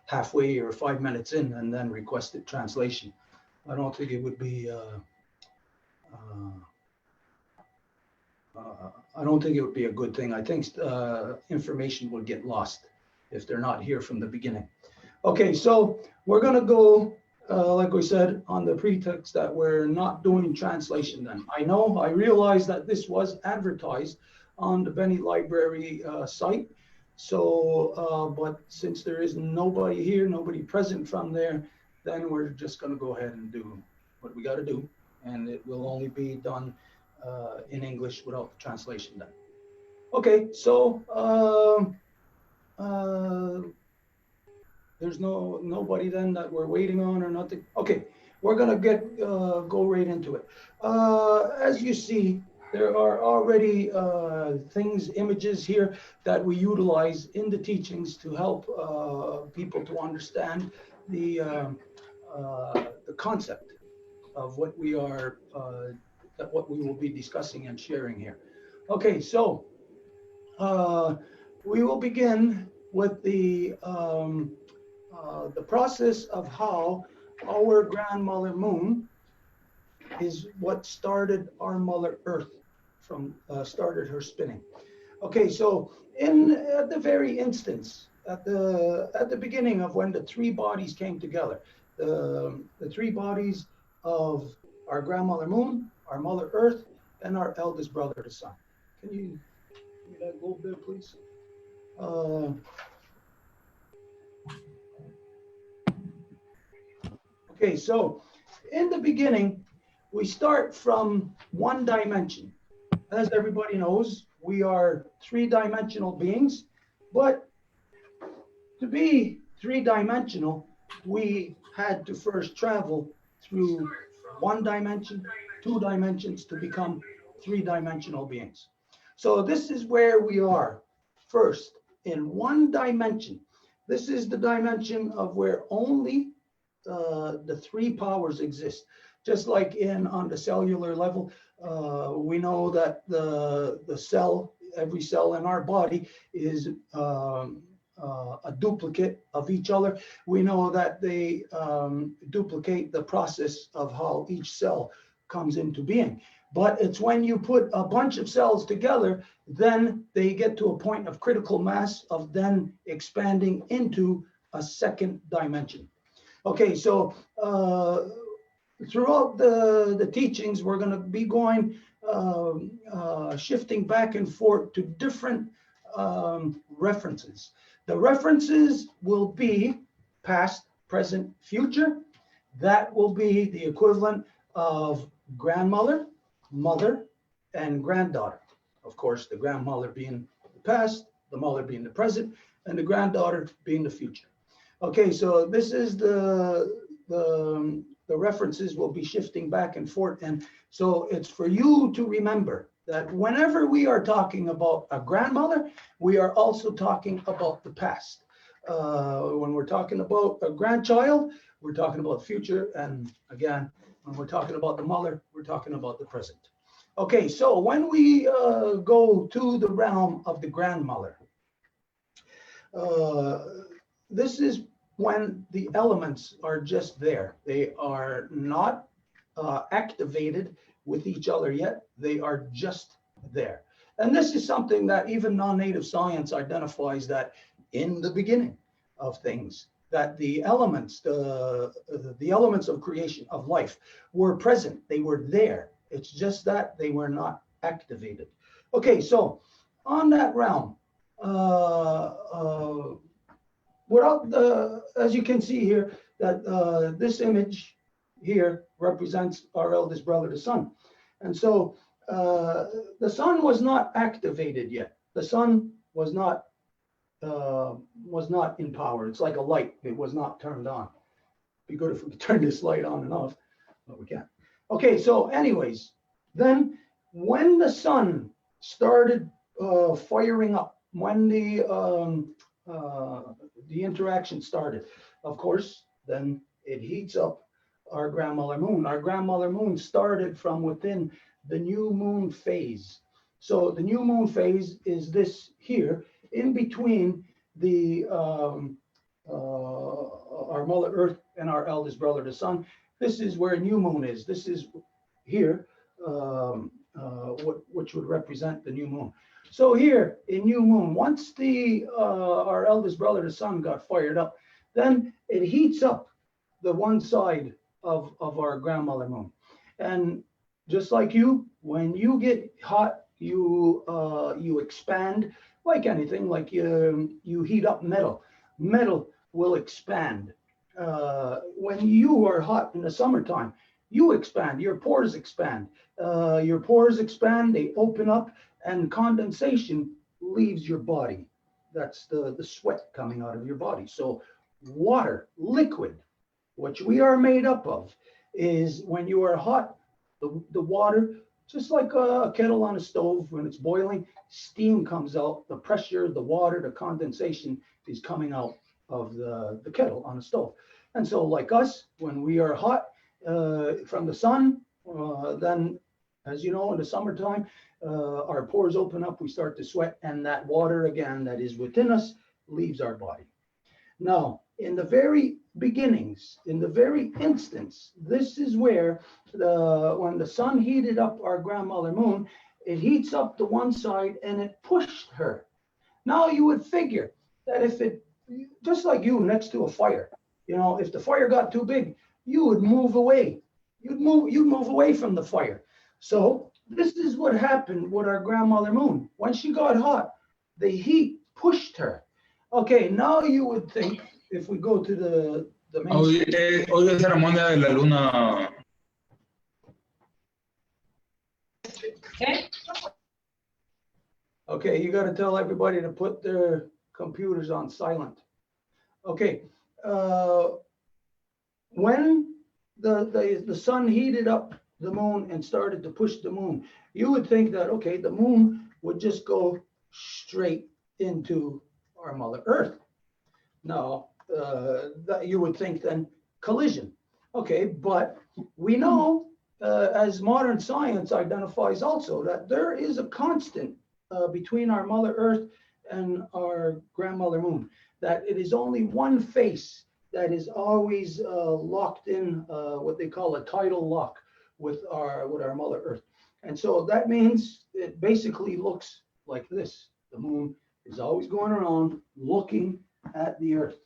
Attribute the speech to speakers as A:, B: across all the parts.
A: halfway or 5 minutes in and then requested translation. I don't think it would be. I don't think it would be a good thing. I think information will get lost if they're not here from the beginning. Okay, so we're going to go, like we said, on the pretext that we're not doing translation then. I realize that this was advertised on the Benny Library site. So, but since there is nobody here, nobody present from there, then we're just going to go ahead and do what we got to do. And it will only be done in English without the translation done. Okay, so there's nobody then that we're waiting on or nothing. Okay, we're gonna go right into it. As you see, there are already images here that we utilize in the teachings to help people to understand the concept of what we are what we will be discussing and sharing here. Okay, so we will begin with the process of how our grandmother moon is what started our mother earth from started her spinning. Okay, so at the very instance, at the beginning of when the three bodies came together, the three bodies of our grandmother moon, our mother earth, and our eldest brother, the sun. Can you give me that a little bit, please? Okay, so in the beginning, we start from one dimension. As everybody knows, we are three-dimensional beings, but to be three-dimensional, we had to first travel through one dimension, two dimensions to become three-dimensional beings. So this is where we are first in one dimension. This is the dimension of where only the three powers exist. Just like on the cellular level, we know that the cell, every cell in our body is a duplicate of each other. We know that they duplicate the process of how each cell comes into being. But it's when you put a bunch of cells together, then they get to a point of critical mass of then expanding into a second dimension. Okay, so throughout the teachings, we're going to be going, shifting back and forth to different references. The references will be past, present, future. That will be the equivalent of grandmother, mother, and granddaughter. Of course, the grandmother being the past, the mother being the present, and the granddaughter being the future. Okay, so this is the references will be shifting back and forth. And so it's for you to remember that whenever we are talking about a grandmother, we are also talking about the past. When we're talking about a grandchild, we're talking about the future. And again, when we're talking about the mother, we're talking about the present. Okay, so when we go to the realm of the grandmother, this is when the elements are just there. They are not activated with each other yet. They are just there. And this is something that even non-native science identifies, that in the beginning of things, that the elements, the elements of creation, of life, were present. They were there. It's just that they were not activated. Okay, so on that realm, as you can see here, that this image here represents our eldest brother, the sun. And so the sun was not activated yet. The sun was not in power. It's like a light. It was not turned on. It'd be good if we could turn this light on and off, but we can't. Okay, so anyways, then when the sun started firing up, when the interaction started, of course, then it heats up our grandmother moon. Our grandmother moon started from within the new moon phase. So the new moon phase is this here, in between the our Mother Earth and our eldest brother, the Sun. This is where new moon is. This is here, which would represent the new moon. So here in new moon, once the our eldest brother, the Sun, got fired up, then it heats up the one side of our grandmother moon. And just like you, when you get hot, you expand like anything, like you heat up metal. Metal will expand. When you are hot in the summertime, you expand, your pores expand. They open up, and condensation leaves your body. That's the sweat coming out of your body. So water, liquid, which we are made up of, is when you are hot, the water, just like a kettle on a stove, when it's boiling, steam comes out, the pressure, the water, the condensation is coming out of the kettle on the stove. And so like us, when we are hot from the sun, then as you know, in the summertime, our pores open up, we start to sweat, and that water again that is within us leaves our body. Now, in the very beginnings, in the very instance, this is where when the sun heated up our grandmother moon, it heats up the one side and it pushed her. Now you would figure that if it, just like you next to a fire, you know, if the fire got too big, you would move away. You'd move away from the fire. So this is what happened with our grandmother moon. When she got hot, the heat pushed her. Okay, now you would think, if we go to the main
B: Hoy, hoy es ceremonia de la luna.
A: Okay, you got to tell everybody to put their computers on silent. Okay, when the sun heated up the moon and started to push the moon, you would think that, okay, the moon would just go straight into our Mother Earth. No, that you would think then collision. Okay, but we know, as modern science identifies also, that there is a constant between our Mother Earth and our grandmother moon, that it is only one face that is always locked in, what they call a tidal lock with our Mother Earth. And so that means it basically looks like this. The moon is always going around looking at the Earth.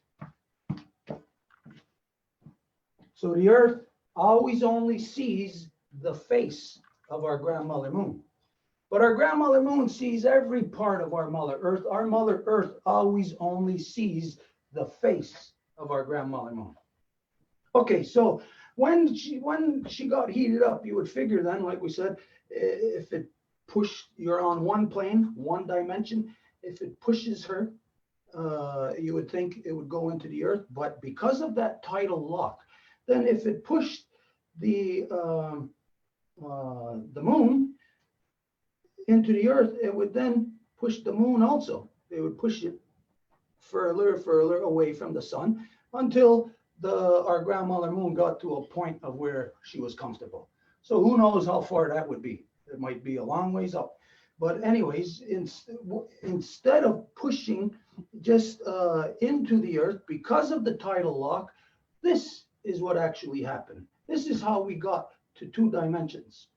A: So the Earth always only sees the face of our grandmother moon. But our grandmother moon sees every part of our Mother Earth. Our Mother Earth always only sees the face of our grandmother moon. Okay, so when she got heated up, you would figure then, like we said, if it pushed, you're on one plane, one dimension, if it pushes her, you would think it would go into the Earth. But because of that tidal lock, then if it pushed the moon into the Earth, it would then push the moon also. It would push it further away from the sun until our grandmother moon got to a point of where she was comfortable. So who knows how far that would be? It might be a long ways up. But anyways, instead of pushing just into the Earth because of the tidal lock, this is what actually happened. This is how we got to 2 dimensions.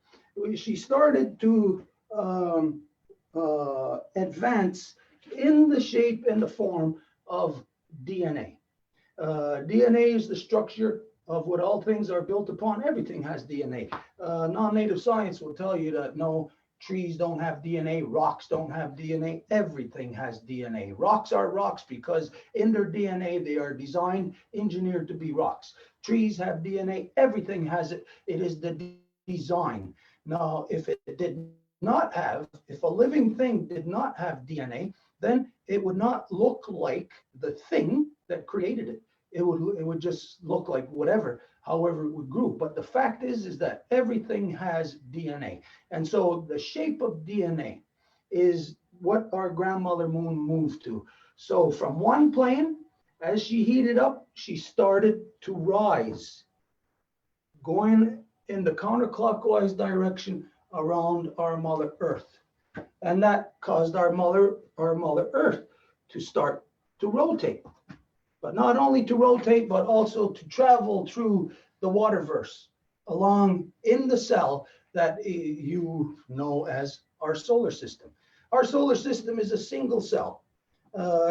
A: She started to advance in the shape and the form of DNA. DNA is the structure of what all things are built upon. Everything has DNA. Non-native science will tell you that no, trees don't have DNA, rocks don't have DNA, everything has DNA. Rocks are rocks because in their DNA they are designed, engineered to be rocks. Trees have DNA, everything has it. It is the design. Now, if it did not have, if a living thing did not have DNA, then it would not look like the thing that created it. It would just look like whatever, however it would grow. But the fact is that everything has DNA. And so the shape of DNA is what our grandmother moon moved to. So from one plane, as she heated up, she started to rise, going in the counterclockwise direction around our Mother Earth. And that caused our Mother Earth to start to rotate. but not only to rotate, but also to travel through the waterverse along in the cell that you know as our solar system. Our solar system is a single cell.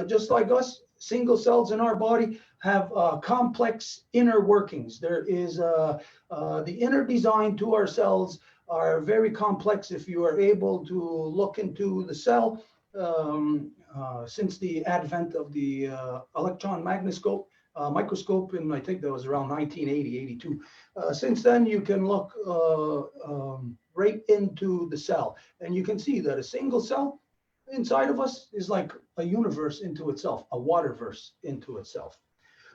A: Just like us, single cells in our body have complex inner workings. There is the inner design to our cells are very complex. If you are able to look into the cell, since the advent of the electron microscope, and I think that was around 1980, 82. Since then, you can look right into the cell, and you can see that a single cell inside of us is like a universe into itself, a waterverse into itself.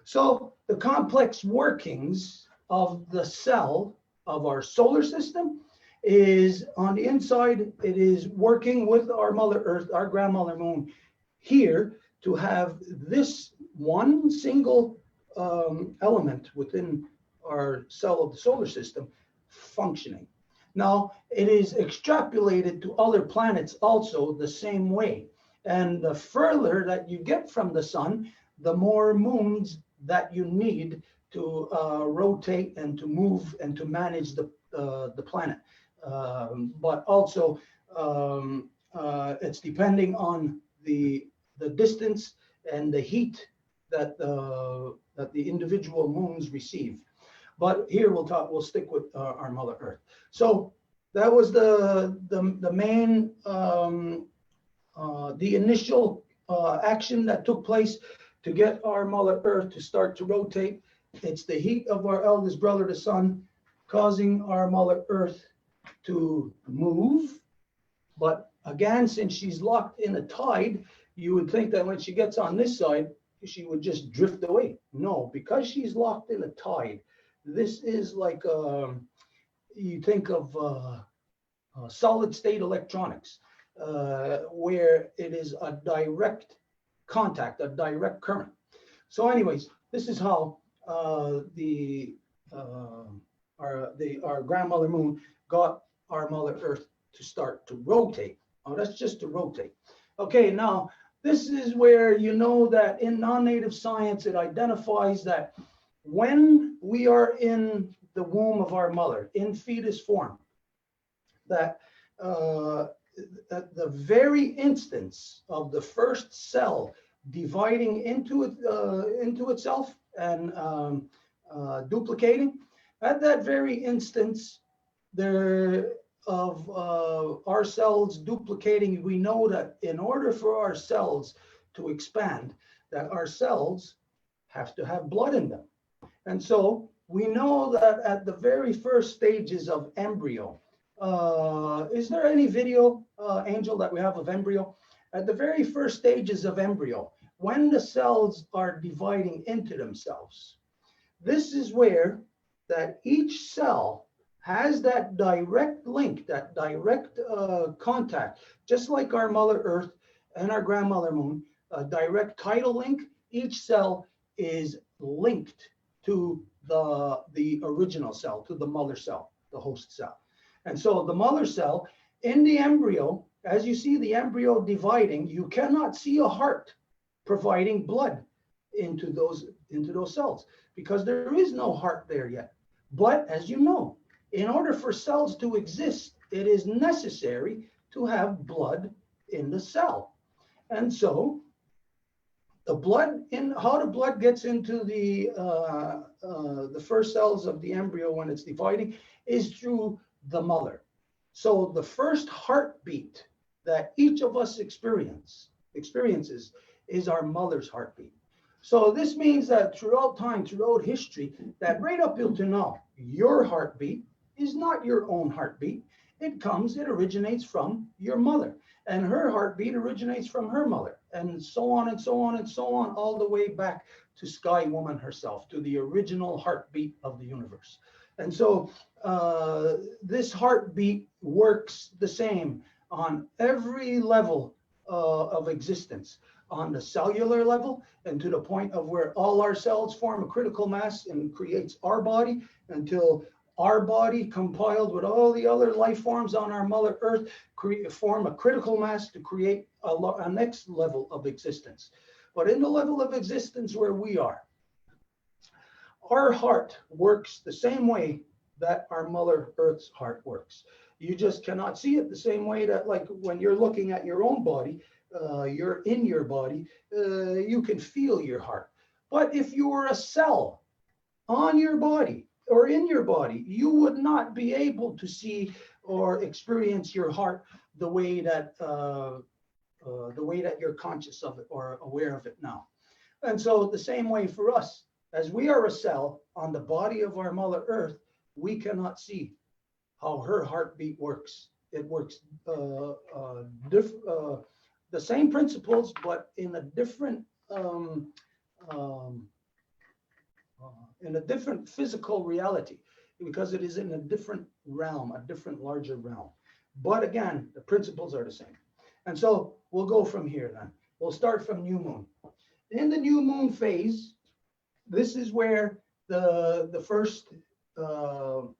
A: So the complex workings of the cell of our solar system is on the inside, it is working with our Mother Earth, our grandmother moon here to have this one single element within our cell of the solar system functioning. Now, it is extrapolated to other planets also the same way. And the further that you get from the sun, the more moons that you need to rotate and to move and to manage the planet. But also, it's depending on the distance and the heat that the individual moons receive. But here we'll stick with our Mother Earth. So that was the main the initial action that took place to get our Mother Earth to start to rotate. It's the heat of our eldest brother, the sun, causing our Mother Earth to move. But again, since she's locked in a tide, you would think that when she gets on this side, she would just drift away. No, because she's locked in a tide, this is like you think of solid state electronics, where it is a direct contact, a direct current. So anyways, this is how our grandmother moon got our Mother Earth to start to rotate. Oh, that's just to rotate. Okay, now this is where you know that in non-native science, it identifies that when we are in the womb of our mother, in fetus form, that at the very instance of the first cell dividing into itself and duplicating, at that very instance, there of our cells duplicating, we know that in order for our cells to expand, that our cells have to have blood in them. And so we know that at the very first stages of embryo, is there any video, Angel, that we have of embryo? At the very first stages of embryo, when the cells are dividing into themselves, this is where that each cell has that direct link, that direct contact, just like our Mother Earth and our grandmother moon, a direct tidal link. Each cell is linked to the original cell, to the mother cell, the host cell. And so the mother cell in the embryo, as you see the embryo dividing, you cannot see a heart providing blood into those cells because there is no heart there yet. But as you know, in order for cells to exist, it is necessary to have blood in the cell. And so the blood, how the blood gets into the first cells of the embryo when it's dividing is through the mother. So the first heartbeat that each of us experiences is our mother's heartbeat. So this means that throughout time, throughout history, that right up until now, your heartbeat is not your own heartbeat. It originates from your mother, and her heartbeat originates from her mother, and so on and so on and so on, all the way back to Sky Woman herself, to the original heartbeat of the universe. And so this heartbeat works the same on every level of existence, on the cellular level, and to the point of where all our cells form a critical mass and creates our body, until our body, compiled with all the other life forms on our Mother Earth, form a critical mass to create a next level of existence. But in the level of existence where we are, our heart works the same way that our Mother Earth's heart works. You just cannot see it the same way that, like, when you're looking at your own body, you're in your body, you can feel your heart. But if you were a cell on your body or in your body, you would not be able to see or experience your heart the way that you're conscious of it or aware of it now. And so the same way for us, as we are a cell on the body of our Mother Earth, we cannot see how her heartbeat works. It works the same principles, but in a different physical reality, because it is in a different realm, a different larger realm. But again, the principles are the same. And so we'll go from here then. We'll start from new moon. In the new moon phase, this is where the first,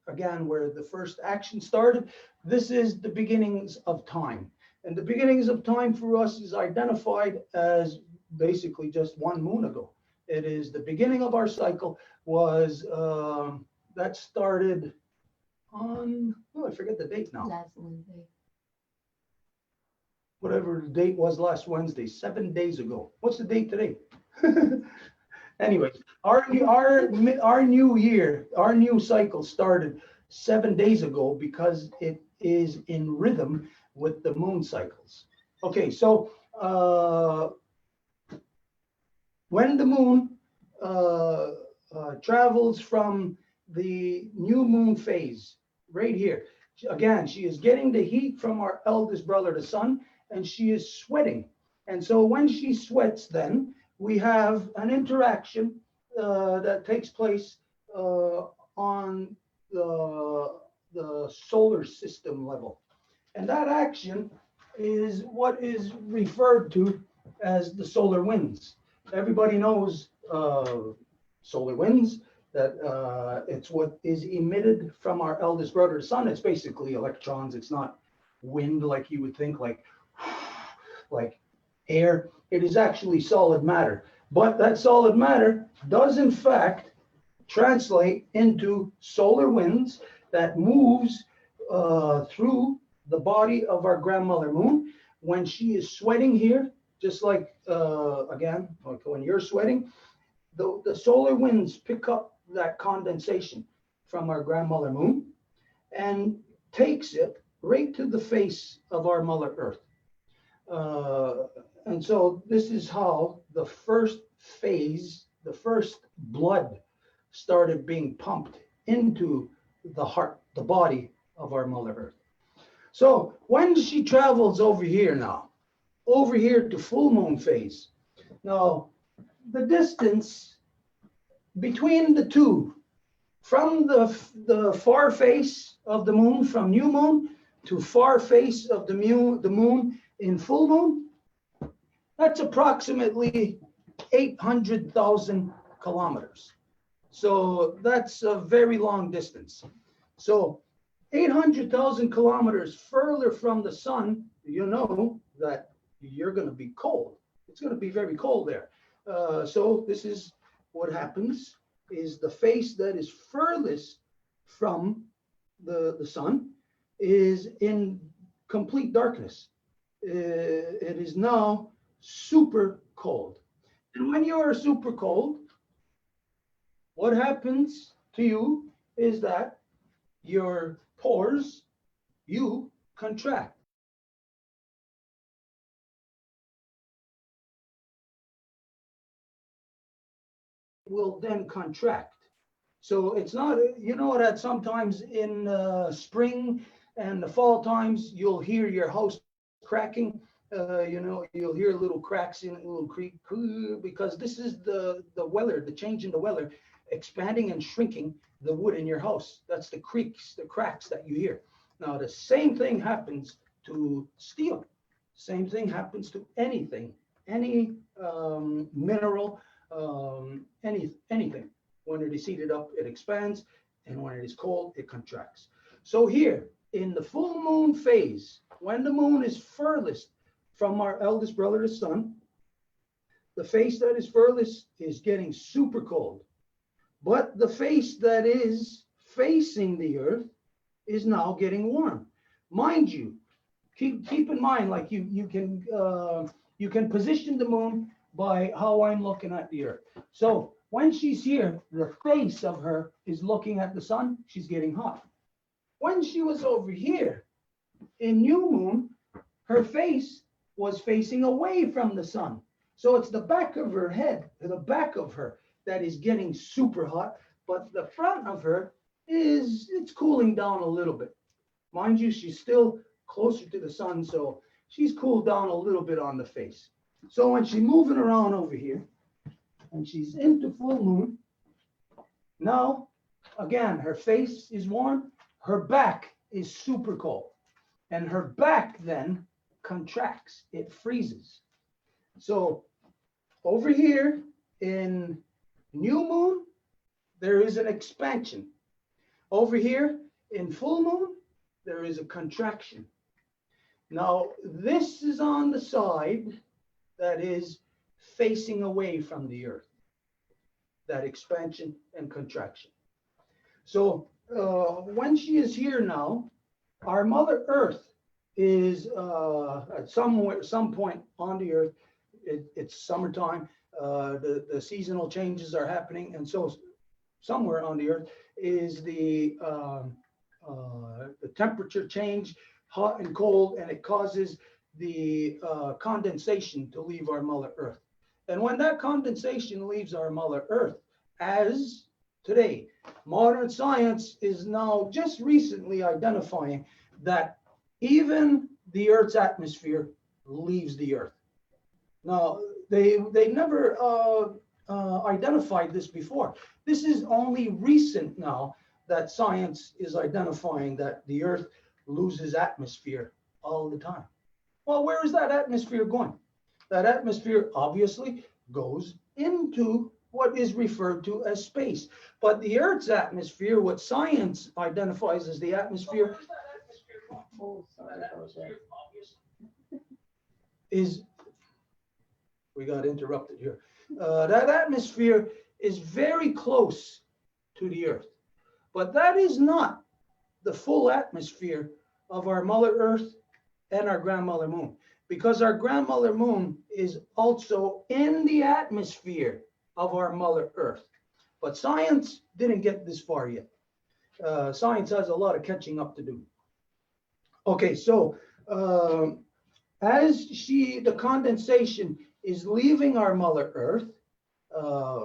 A: again, where the first action started. This is the beginnings of time. And the beginnings of time for us is identified as basically just one moon ago. It is the beginning of our cycle was, that started on, oh, I forget the date now.
C: Last Wednesday.
A: Whatever the date was last Wednesday, 7 days ago. What's the date today? Anyways, our new year, our new cycle started 7 days ago because it is in rhythm with the moon cycles. Okay, so when the moon travels from the new moon phase, right here, again, she is getting the heat from our eldest brother, the sun, and she is sweating. And so when she sweats, then we have an interaction that takes place on the solar system level. And that action is what is referred to as the solar winds. Everybody knows solar winds, that it's what is emitted from our eldest brother, the sun. It's basically electrons. It's not wind like you would think, like air. It is actually solid matter. But that solid matter does in fact translate into solar winds that moves through the body of our grandmother moon. When she is sweating here, just like, again, like when you're sweating, the solar winds pick up that condensation from our grandmother moon and takes it right to the face of our Mother Earth. And so this is how the first phase, the first blood started being pumped into the heart, the body of our Mother Earth. So when she travels over here now, over here to full moon phase, now the distance between the two, from the far face of the moon, from new moon to far face of the moon in full moon, that's approximately 800,000 kilometers. So that's a very long distance. So 800,000 kilometers further from the sun, you know that you're going to be cold. It's going to be very cold there. So this is what happens, is the face that is furthest from the sun is in complete darkness. It is now super cold. And when you are super cold, what happens to you is that your pores, you contract. Will then contract. So it's not, you know, that sometimes in spring and the fall times, you'll hear your house cracking. You know, you'll hear little cracks in it, little creak, because this is the weather, the change in the weather, expanding and shrinking the wood in your house. That's the creaks, the cracks that you hear. Now, the same thing happens to steel. Same thing happens to anything, any mineral, anything. When it is heated up, it expands, and when it is cold, it contracts. So here, in the full moon phase, when the moon is furthest from our eldest brother, the sun, The face that is furthest is getting super cold. But the face that is facing the Earth is now getting warm. Mind you, keep in mind, like you can position the moon by how I'm looking at the Earth. So when she's here, the face of her is looking at the sun. She's getting hot. When she was over here in new moon, her face was facing away from the sun. So it's the back of her head, the back of her, that is getting super hot, but the front of her it's cooling down a little bit. Mind you, she's still closer to the sun, so she's cooled down a little bit on the face. So when she's moving around over here, and she's into full moon, now, again, her face is warm, her back is super cold, and her back then contracts, it freezes. So over here in new moon, there is an expansion. Over here in full moon, there is a contraction. Now, this is on the side that is facing away from the Earth, that expansion and contraction. So when she is here now, our Mother Earth is at some point on the Earth, it's summertime, the seasonal changes are happening, and so somewhere on the Earth is the temperature change, hot and cold, and it causes the condensation to leave our Mother Earth. And when that condensation leaves our Mother Earth, as today, modern science is now just recently identifying that even the Earth's atmosphere leaves the Earth. Now, they never identified this before. This is only recent now that science is identifying that the Earth loses atmosphere all the time. Well, where is that atmosphere going? That atmosphere obviously goes into what is referred to as space. But the Earth's atmosphere, what science identifies as the atmosphere, is, we got interrupted here. That atmosphere is very close to the Earth. But that is not the full atmosphere of our Mother Earth and our grandmother moon, because our grandmother moon is also in the atmosphere of our Mother Earth. But science didn't get this far yet. Science has a lot of catching up to do. Okay, so as the condensation is leaving our Mother Earth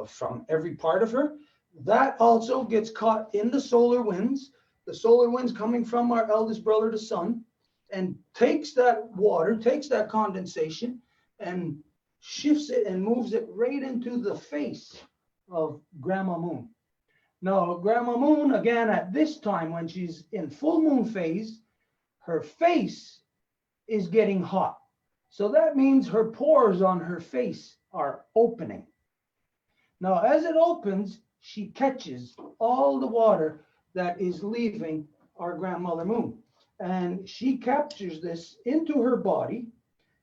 A: from every part of her, that also gets caught in the solar winds coming from our eldest brother, the sun, and takes that water, takes that condensation, and shifts it and moves it right into the face of Grandma Moon. Now, Grandma Moon, again, at this time when she's in full moon phase, her face is getting hot. So that means her pores on her face are opening. Now, as it opens, she catches all the water that is leaving our grandmother moon. And she captures this into her body.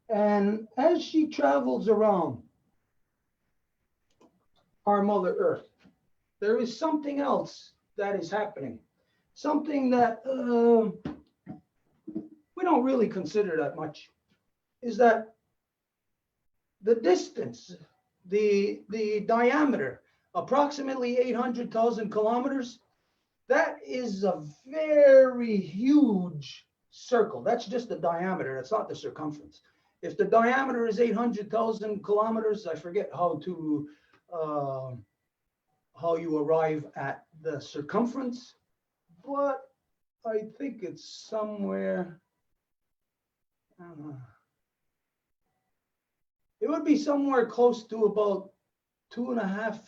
A: And as she travels around our Mother Earth, there is something else that is happening. Something that we don't really consider that much, is that the distance, the diameter, approximately 800,000 kilometers, that is a very huge circle. That's just the diameter. That's not the circumference. If the diameter is 800,000 kilometers, I forget how you arrive at the circumference, but I think it's somewhere. It would be somewhere close to about 2.5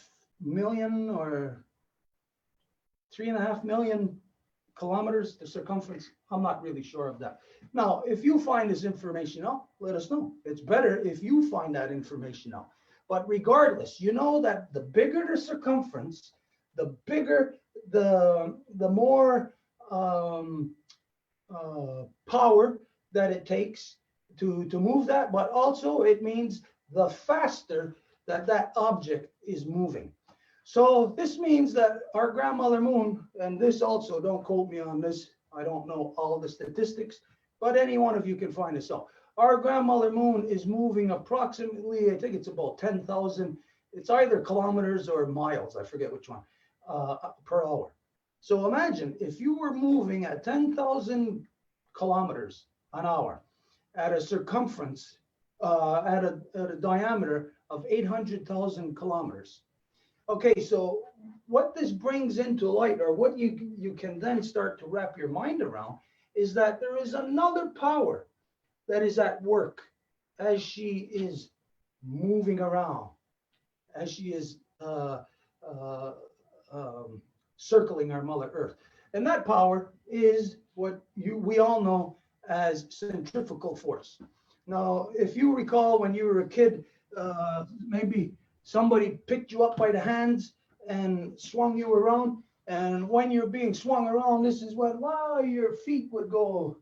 A: million or 3.5 million kilometers, the circumference. I'm not really sure of that. Now, if you find this information out, let us know. It's better if you find that information out. But regardless, you know that the bigger the circumference, the bigger the more power that it takes to move that, but also it means the faster that that object is moving. So this means that our grandmother moon, and this also, don't quote me on this, I don't know all the statistics, but any one of you can find this out. Our grandmother moon is moving approximately, I think it's about 10,000, it's either kilometers or miles, I forget which one, per hour. So imagine if you were moving at 10,000 kilometers an hour at a circumference, at a diameter of 800,000 kilometers. Okay, so what this brings into light, or what you can then start to wrap your mind around, is that there is another power that is at work as she is moving around, as she is circling our Mother Earth. And that power is what we all know as centrifugal force. Now, if you recall when you were a kid, maybe somebody picked you up by the hands and swung you around. And when you're being swung around, this is when, wow, your feet would go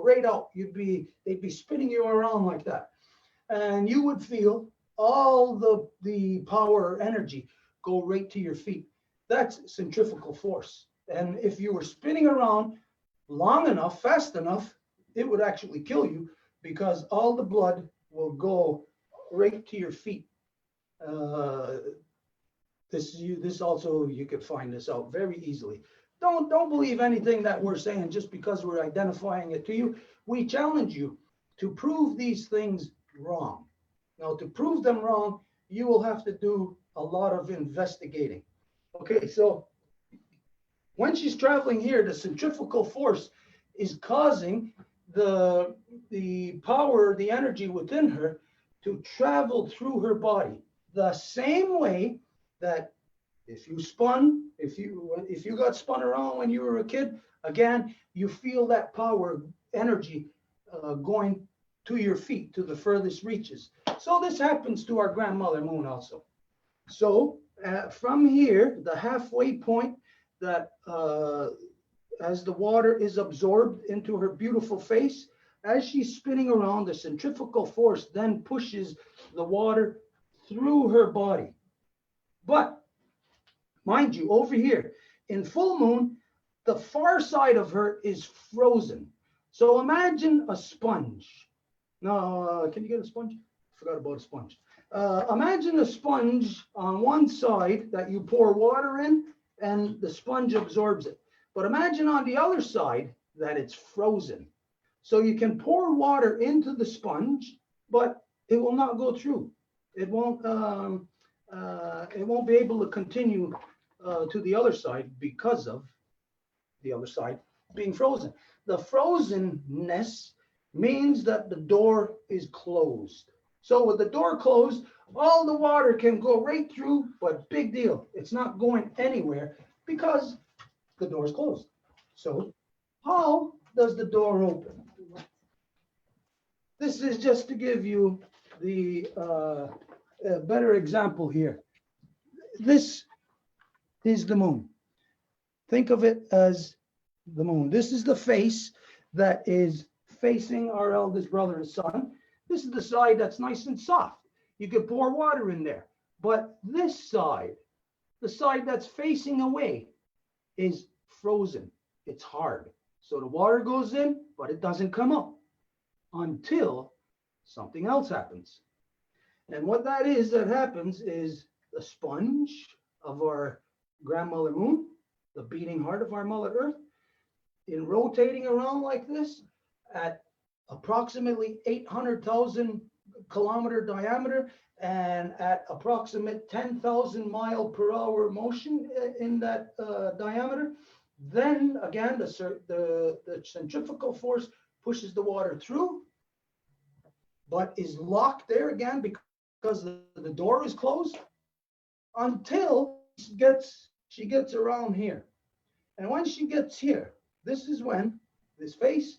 A: right out. They'd be spinning you around like that. And you would feel all the power or energy go right to your feet. That's centrifugal force. And if you were spinning around long enough, fast enough, it would actually kill you, because all the blood will go right to your feet. This also, you could find this out very easily. Don't believe anything that we're saying just because we're identifying it to you. We challenge you to prove these things wrong. Now, to prove them wrong, you will have to do a lot of investigating. Okay, so when she's traveling here, the centrifugal force is causing the power, the energy within her to travel through her body the same way that if you got spun around when you were a kid, again, you feel that power, energy going to your feet, to the furthest reaches. So this happens to our grandmother moon also. So from here, the halfway point, that as the water is absorbed into her beautiful face, as she's spinning around, the centrifugal force then pushes the water through her body. But mind you, over here in full moon, the far side of her is frozen. So imagine a sponge. Now, can you get a sponge? I forgot about a sponge. Imagine a sponge on one side that you pour water in and the sponge absorbs it. But imagine on the other side that it's frozen. So you can pour water into the sponge, but it will not go through. It won't be able to continue to the other side because of the other side being frozen. The frozenness means that the door is closed. So with the door closed, all the water can go right through, but big deal, it's not going anywhere because the door is closed. So how does the door open? This is just to give you the a better example here. This is the moon. Think of it as the moon. This is the face that is facing our eldest brother and son. This is the side that's nice and soft. You could pour water in there. But this side, the side that's facing away, is frozen. It's hard. So the water goes in, but it doesn't come up until something else happens. And what that is that happens is the sponge of our grandmother moon, the beating heart of our Mother Earth, in rotating around like this at approximately 800,000 kilometer diameter and at approximate 10,000 mile per hour motion in that diameter. Then again, the centrifugal force pushes the water through, but is locked there again because the door is closed until she gets around here. And when she gets here, this is when this face,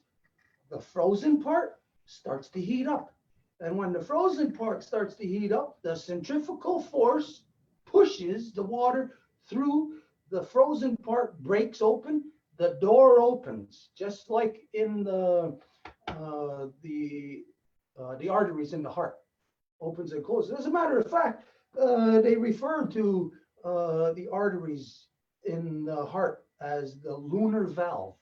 A: the frozen part, starts to heat up. And when the frozen part starts to heat up, the centrifugal force pushes the water through. The frozen part breaks open, the door opens, just like in the arteries in the heart. opens and closes. As a matter of fact, they refer to the arteries in the heart as the lunar valve.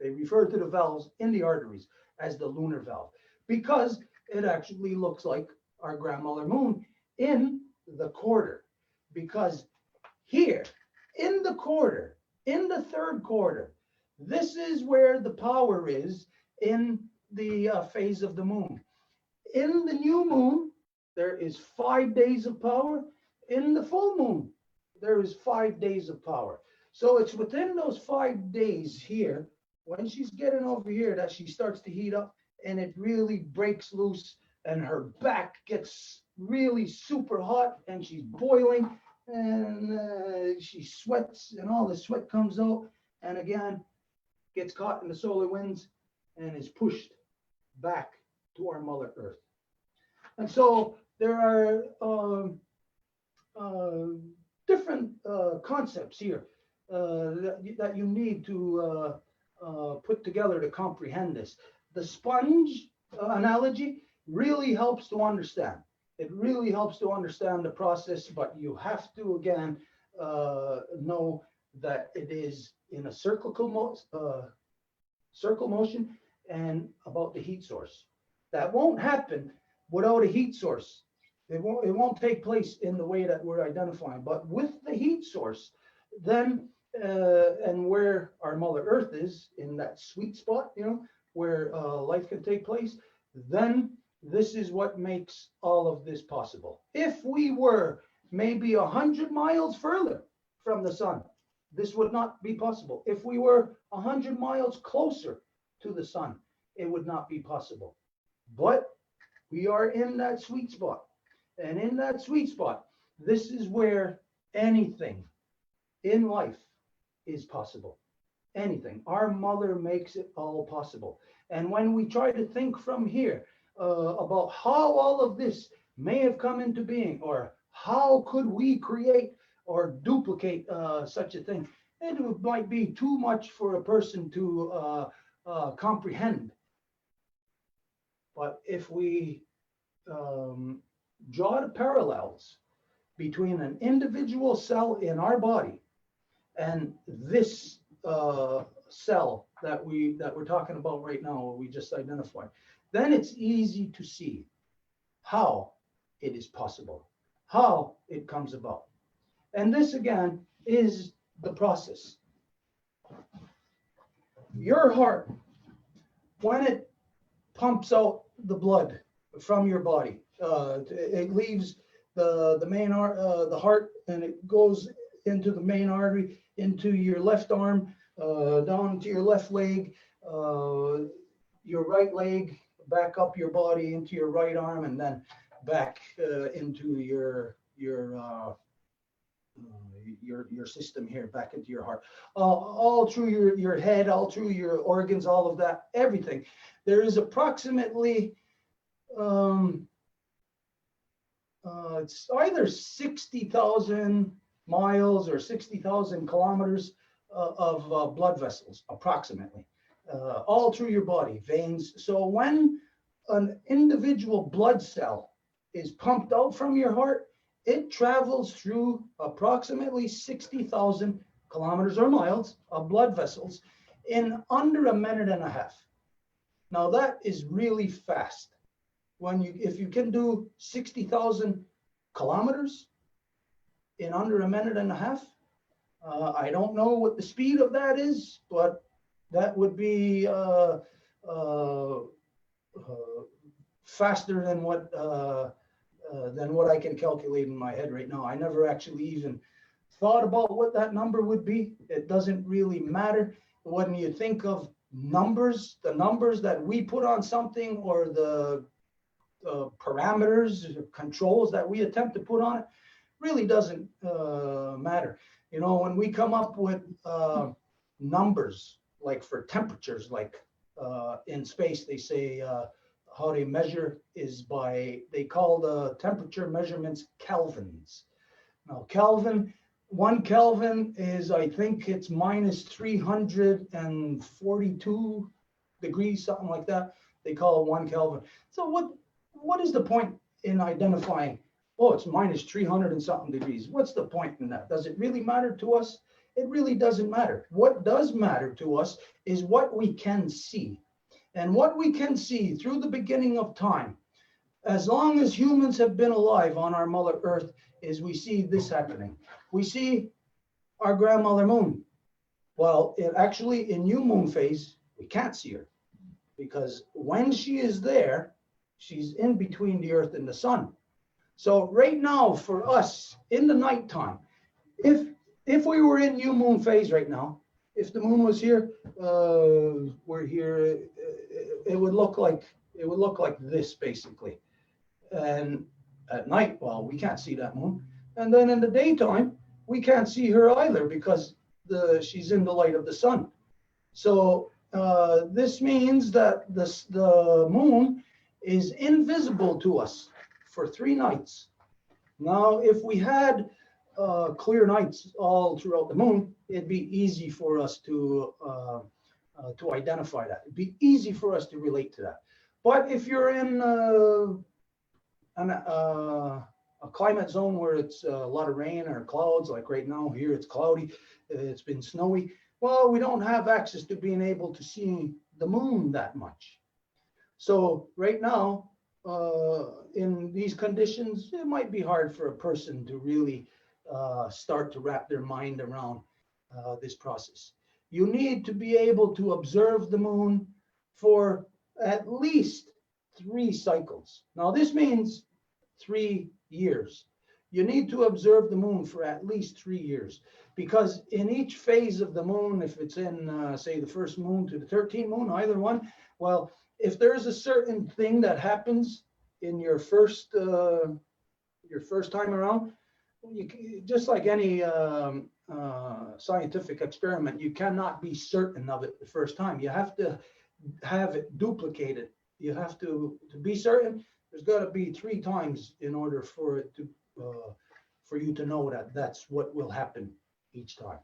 A: They refer to the valves in the arteries as the lunar valve because it actually looks like our grandmother moon in the quarter. Because here in the quarter, in the third quarter, this is where the power is in the phase of the moon. In the new moon, there is 5 days of power. In the full moon, there is 5 days of power. So it's within those 5 days here, when she's getting over here, that she starts to heat up and it really breaks loose and her back gets really super hot and she's boiling and she sweats and all the sweat comes out and again gets caught in the solar winds and is pushed back to our Mother Earth. And so there are different concepts here that you need to put together to comprehend this. The sponge analogy really helps to understand. It really helps to understand the process, but you have to, again, know that it is in a circle motion and about the heat source. That won't happen without a heat source. It won't take place in the way that we're identifying. But with the heat source, then and where our Mother Earth is in that sweet spot, where life can take place, then this is what makes all of this possible. If we were maybe 100 miles further from the sun, this would not be possible. If we were 100 miles closer to the sun, it would not be possible. But we are in that sweet spot. And in that sweet spot, this is where anything in life is possible. Anything. Our mother makes it all possible. And when we try to think from here about how all of this may have come into being, or how could we create or duplicate such a thing, it might be too much for a person to comprehend. But if we draw the parallels between an individual cell in our body and this cell that we're talking about right now, we just identified, then it's easy to see how it is possible, how it comes about. And this again is the process. Your heart, when it pumps out the blood from your body, it leaves the main the heart, and it goes into the main artery, into your left arm, down to your left leg, your right leg, back up your body into your right arm, and then back into your system here, back into your heart, all through your head, all through your organs, all of that, everything. There is approximately it's either 60,000 miles or 60,000 kilometers of blood vessels, approximately, all through your body, veins. So when an individual blood cell is pumped out from your heart, it travels through approximately 60,000 kilometers or miles of blood vessels in under a minute and a half. Now that is really fast. If you can do 60,000 kilometers in under a minute and a half, I don't know what the speed of that is, but that would be faster than what I can calculate in my head right now. I never actually even thought about what that number would be. It doesn't really matter. When you think of numbers, the numbers that we put on something, or the parameters, controls that we attempt to put on it, really doesn't matter. When we come up with numbers, like for temperatures, like in space, they say how they measure is they call the temperature measurements kelvins. Now, one Kelvin is, I think it's minus 342 degrees, something like that. They call it 1 Kelvin. So what is the point in identifying, oh, it's minus 300 and something degrees. What's the point in that? Does it really matter to us? It really doesn't matter. What does matter to us is what we can see. And what we can see through the beginning of time, as long as humans have been alive on our Mother Earth, is we see this happening. We see our grandmother moon. Well, actually in new moon phase, we can't see her because when she is there, she's in between the earth and the sun. So right now for us in the nighttime, if we were in new moon phase right now, if the moon was here, we're here, it would look like this basically. And at night, well, we can't see that moon. And then in the daytime, we can't see her either because she's in the light of the sun. So this means that the moon is invisible to us for 3 nights. Now, if we had clear nights all throughout the moon, it'd be easy for us to identify that. It'd be easy for us to relate to that. But if you're in a climate zone where it's a lot of rain or clouds, like right now here it's cloudy, it's been snowy, well, we don't have access to being able to see the moon that much. So right now, in these conditions, it might be hard for a person to really start to wrap their mind around this process. You need to be able to observe the moon for at least 3 cycles. Now, this means 3 years. You need to observe the moon for at least 3 years, because in each phase of the moon, if it's in, say, the first moon to the 13th moon, either one, well, if there's a certain thing that happens in your first time around, just like any scientific experiment, you cannot be certain of it the first time. You have to have it duplicated. You have to be certain. There's got to be 3 times in order for it to for you to know that that's what will happen each time.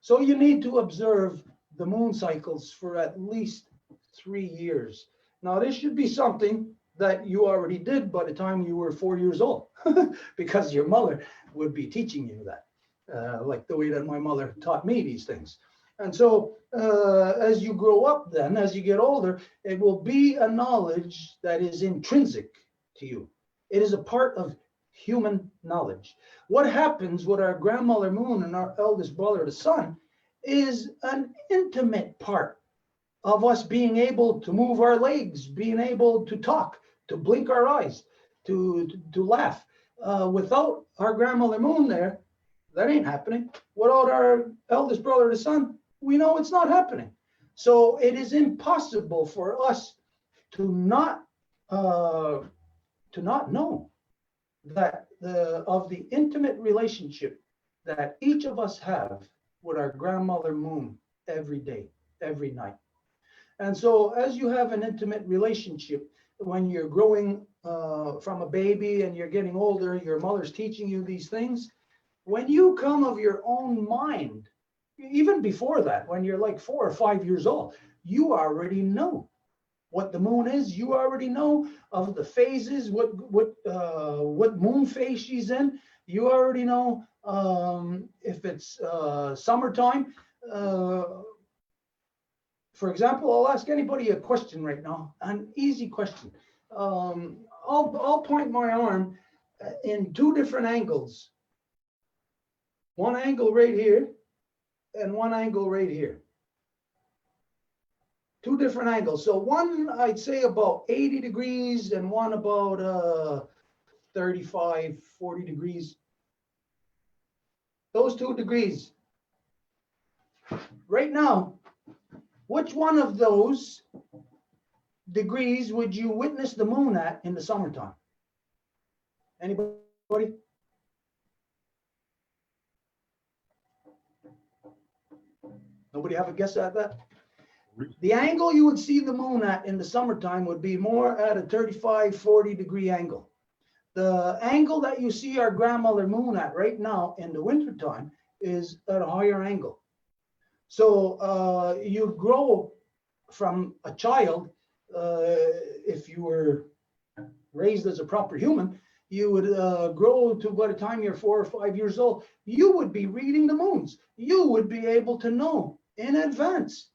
A: So you need to observe the moon cycles for at least 3 years. Now, this should be something that you already did by the time you were 4 years old, because your mother would be teaching you that, like the way that my mother taught me these things. And so as you grow up then, as you get older, it will be a knowledge that is intrinsic to you. It is a part of human knowledge. What happens with our grandmother moon and our eldest brother, the sun, is an intimate part of us being able to move our legs, being able to talk, to blink our eyes, to laugh. Without our grandmother moon there, that ain't happening. Without our eldest brother, the sun, we know it's not happening. So it is impossible for us to not know that of the intimate relationship that each of us have with our grandmother moon every day, every night. And so as you have an intimate relationship, when you're growing from a baby and you're getting older, your mother's teaching you these things. When you come of your own mind, even before that, when you're like 4 or 5 years old, you already know what the moon is. You already know of the phases, what moon phase she's in. You already know if it's summertime. For example, I'll ask anybody a question right now, an easy question. I'll point my arm in 2 different angles. One angle right here and one angle right here. 2 different angles. So one, I'd say about 80 degrees and one about 35, 40 degrees. Those 2 degrees. Right now, which one of those degrees would you witness the moon at in the summertime? Anybody? Nobody have a guess at that? The angle you would see the moon at in the summertime would be more at a 35, 40 degree angle. The angle that you see our grandmother moon at right now in the wintertime is at a higher angle. So you grow from a child, if you were raised as a proper human, you would grow to by the time you're 4 or 5 years old, you would be reading the moons. You would be able to know in advance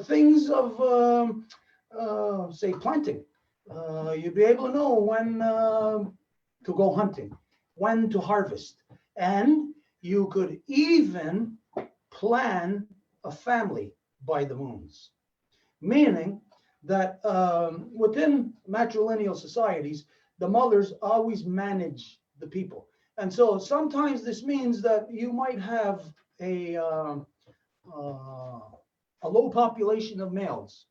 A: things of, say, planting. You'd be able to know when to go hunting, when to harvest. And you could even plan a family by the moons, meaning that within matrilineal societies, the mothers always manage the people. And so sometimes this means that you might have a low population of males.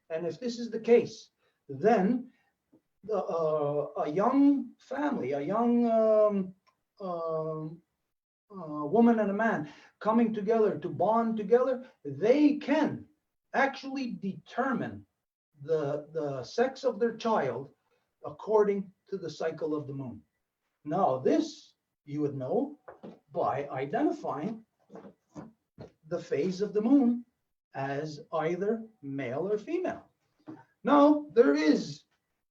A: And if this is the case, then a young family, a young woman and a man coming together to bond together, they can actually determine the sex of their child according to the cycle of the moon. Now, this you would know by identifying the phase of the moon as either male or female. Now, there is,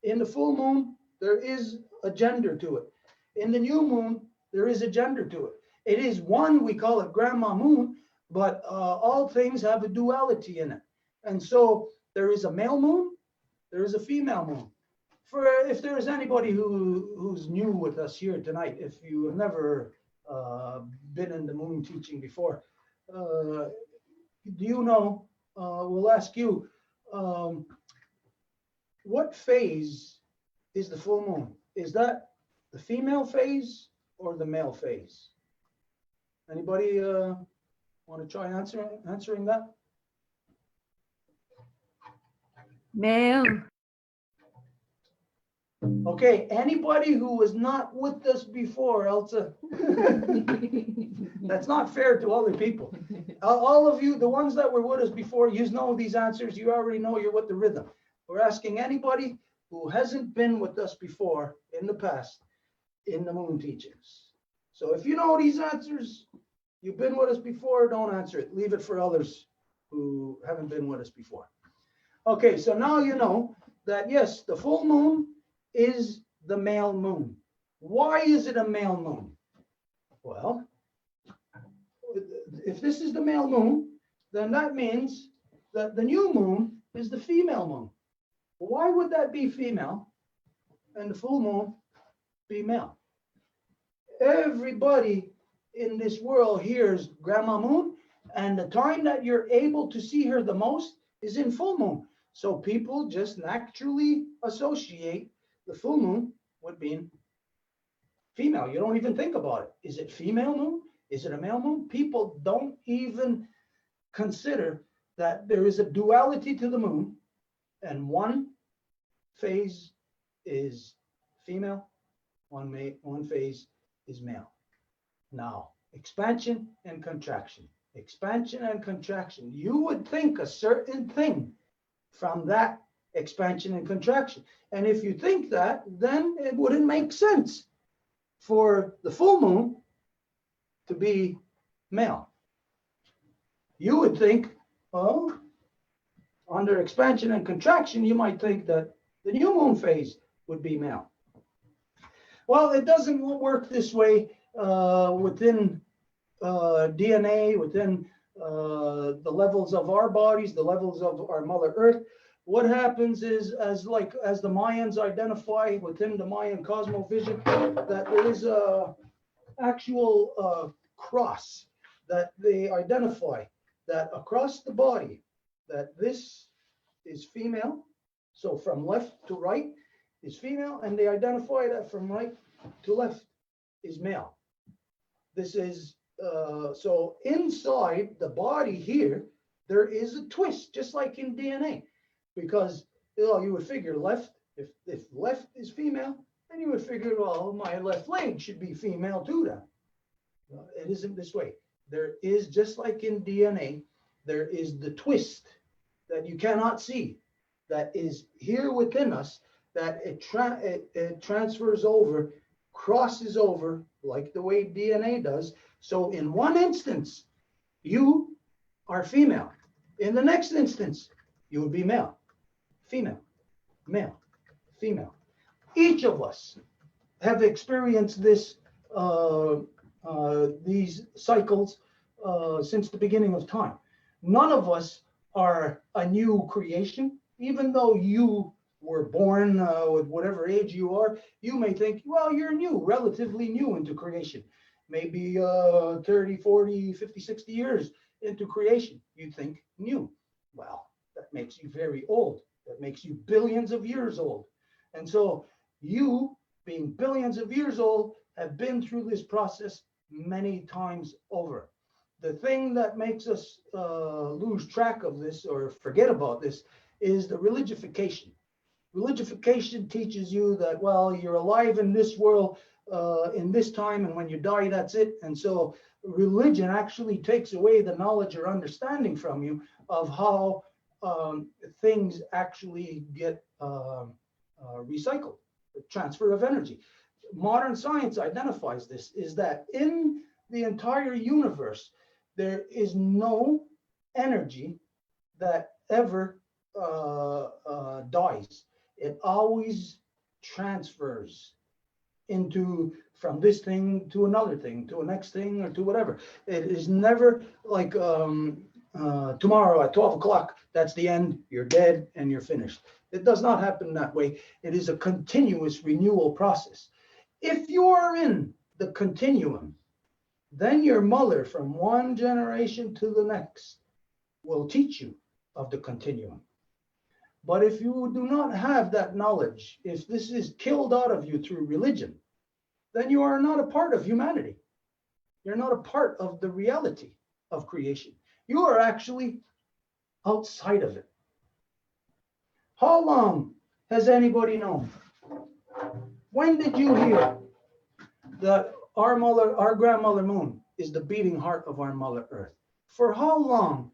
A: in the full moon, there is a gender to it. In the new moon, there is a gender to it. It is one, we call it grandma moon, but all things have a duality in it. And so there is a male moon, there is a female moon. For if there is anybody who's new with us here tonight, if you have never been in the moon teaching before, do you know, we'll ask you, what phase is the full moon? Is that the female phase or the male phase? Anybody want to try answering that?
C: Male.
A: Okay, anybody who was not with us before, Elsa, that's not fair to other people. All of you, the ones that were with us before, you know these answers. You already know you're with the rhythm. We're asking anybody who hasn't been with us before in the past in the moon teachings. So if you know these answers, you've been with us before, don't answer it. Leave it for others who haven't been with us before. Okay, so now you know that, yes, the full moon is the male moon. Why is it a male moon? Well, if this is the male moon, then that means that the new moon is the female moon. Why would that be female and the full moon be male? Everybody in this world hears Grandma Moon, and the time that you're able to see her the most is in full moon. So people just naturally associate the full moon with being female. You don't even think about it. Is it female moon? Is it a male moon? People don't even consider that there is a duality to the moon, and one phase is female, one phase is male. Now, expansion and contraction. Expansion and contraction. You would think a certain thing from that expansion and contraction. And if you think that, then it wouldn't make sense for the full moon to be male. You would think, well, under expansion and contraction, you might think that the new moon phase would be male. Well, it doesn't work this way within DNA, within the levels of our bodies, the levels of our Mother Earth. What happens is, as the Mayans identify within the Mayan cosmovision, that there is a actual cross that they identify, that across the body, that this is female. So from left to right is female, and they identify that from right to left is male. This is, so inside the body here, there is a twist, just like in DNA, because you would figure left, if left is female, then you would figure, well, my left leg should be female too then. It isn't this way. There is, just like in DNA, there is the twist that you cannot see, that is here within us, that it transfers over, crosses over, like the way DNA does. So in one instance, you are female. In the next instance, you would be male, female, male, female. Each of us have experienced these cycles since the beginning of time. None of us are a new creation, even though you were born with whatever age you are. You may think, well, you're new, relatively new into creation, maybe 30, 40, 50, 60 years into creation. You think new. Well, that makes you very old. That makes you billions of years old. And so you, being billions of years old, have been through this process many times over. The thing that makes us lose track of this or forget about this is the religification. Religification teaches you that, well, you're alive in this world in this time, and when you die, that's it. And so religion actually takes away the knowledge or understanding from you of how things actually get recycled, the transfer of energy. Modern science identifies this, is that in the entire universe, there is no energy that ever dies. It always transfers into from this thing to another thing, to a next thing, or to whatever. It is never like tomorrow at 12 o'clock, that's the end, you're dead and you're finished. It does not happen that way. It is a continuous renewal process. If you are in the continuum, then your mother from one generation to the next will teach you of the continuum. But if you do not have that knowledge, if this is killed out of you through religion, then you are not a part of humanity. You're not a part of the reality of creation. You are actually outside of it. How long has anybody known? When did you hear that our grandmother moon is the beating heart of our mother earth? For how long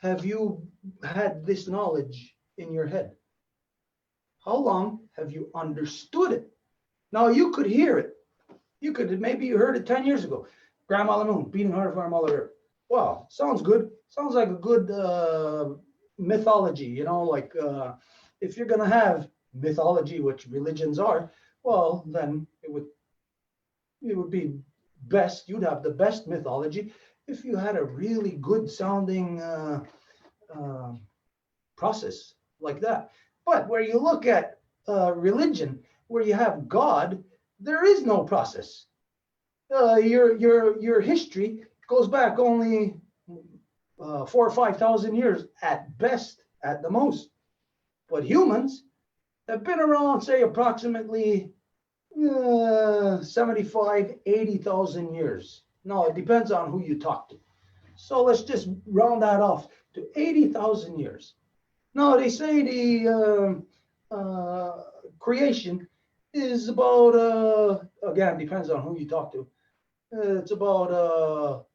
A: have you had this knowledge in your head? How long have you understood it? Now you could hear it. Maybe you heard it 10 years ago. Grandmother moon, beating heart of our mother earth. Wow, sounds good. Sounds like a good mythology, like if you're going to have mythology, which religions are, well, then it would be best, you'd have the best mythology if you had a really good sounding process like that. But where you look at religion, where you have God, there is no process. Your history goes back only 4,000 or 5,000 years at best, at the most. But humans have been around, say, approximately 75, 80,000 years. No, it depends on who you talk to. So let's just round that off to 80,000 years. Now, they say the creation is about, again, depends on who you talk to. It's about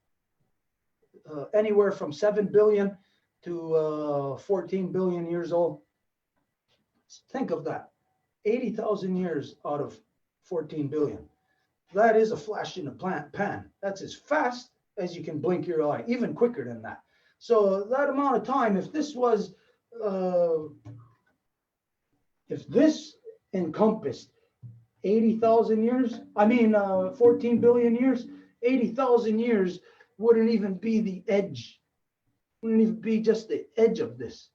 A: anywhere from 7 billion to 14 billion years old. Think of that. 80,000 years out of 14 billion. That is a flash in the pan. That's as fast as you can blink your eye, even quicker than that. So that amount of time, if this encompassed 80,000 years, 14 billion years, 80,000 years wouldn't even be the edge, wouldn't even be just the edge of this.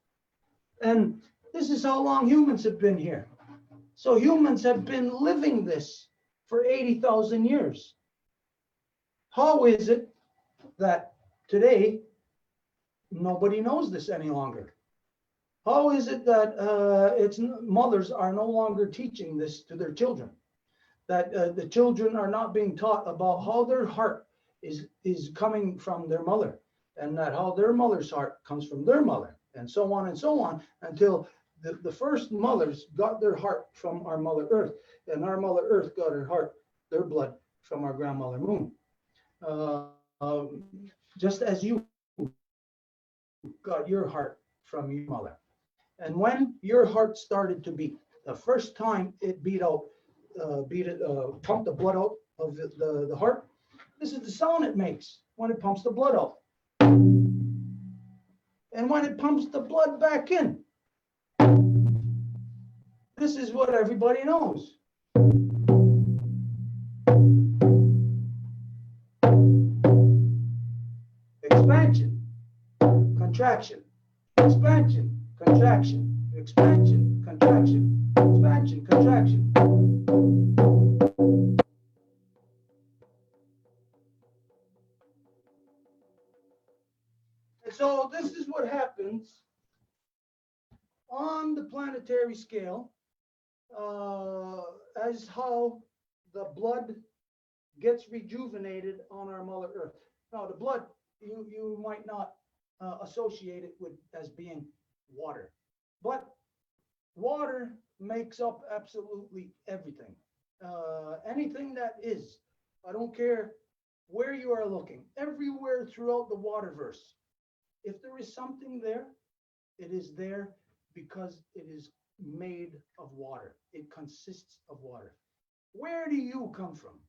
A: And this is how long humans have been here. So humans have been living this for 80,000 years. How is it that today nobody knows this any longer? How is it that mothers are no longer teaching this to their children? That the children are not being taught about how their heart is coming from their mother, and that how their mother's heart comes from their mother, and so on, until the first mothers got their heart from our Mother Earth, and our Mother Earth got her heart, their blood, from our grandmother moon. Just as you got your heart from your mother. And when your heart started to beat, the first time it pumped the blood out of the heart, this is the sound it makes when it pumps the blood out. And when it pumps the blood back in, this is what everybody knows. Expansion, contraction, expansion, contraction, expansion, contraction, expansion, contraction. And so this is what happens on the planetary scale, as how the blood gets rejuvenated on our Mother Earth. Now, the blood, you might not associate it with as being water, but water makes up absolutely everything. Anything that is, I don't care where you are looking, everywhere throughout the waterverse, if there is something there, it is there because it is made of water. It consists of water. Where do you come from?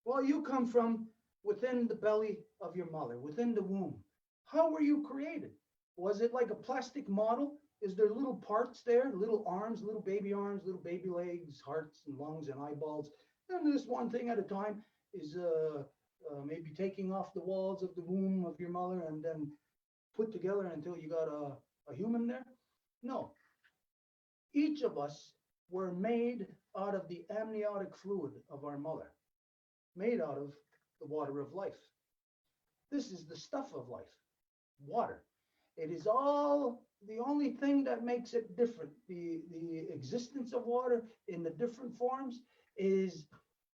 A: Well, you come from within the belly of your mother, within the womb. How were you created? Was it like a plastic model? Is there little parts there, little arms, little baby legs, hearts and lungs and eyeballs? And this one thing at a time is maybe taking off the walls of the womb of your mother and then put together until you got a human there? No. Each of us were made out of the amniotic fluid of our mother, made out of the water of life. This is the stuff of life, water. It is all the only thing that makes it different. The existence of water in the different forms is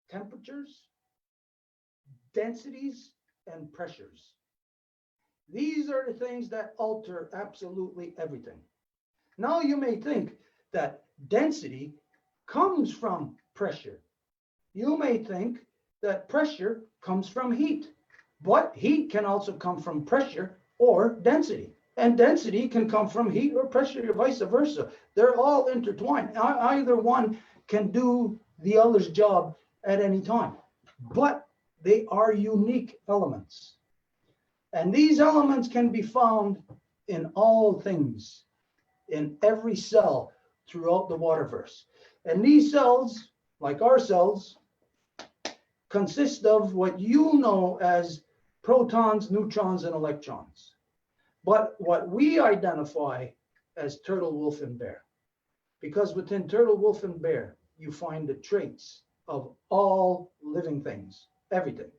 A: temperatures, densities, and pressures. These are the things that alter absolutely everything. Now you may think that density comes from pressure. You may think that pressure comes from heat, but heat can also come from pressure or density. And density can come from heat or pressure or vice versa. They're all intertwined. Either one can do the other's job at any time, but they are unique elements. And these elements can be found in all things, in every cell throughout the waterverse. And these cells, like our cells, consist of what you know as protons, neutrons, and electrons. But what we identify as turtle, wolf, and bear. Because within turtle, wolf, and bear, you find the traits of all living things, everything.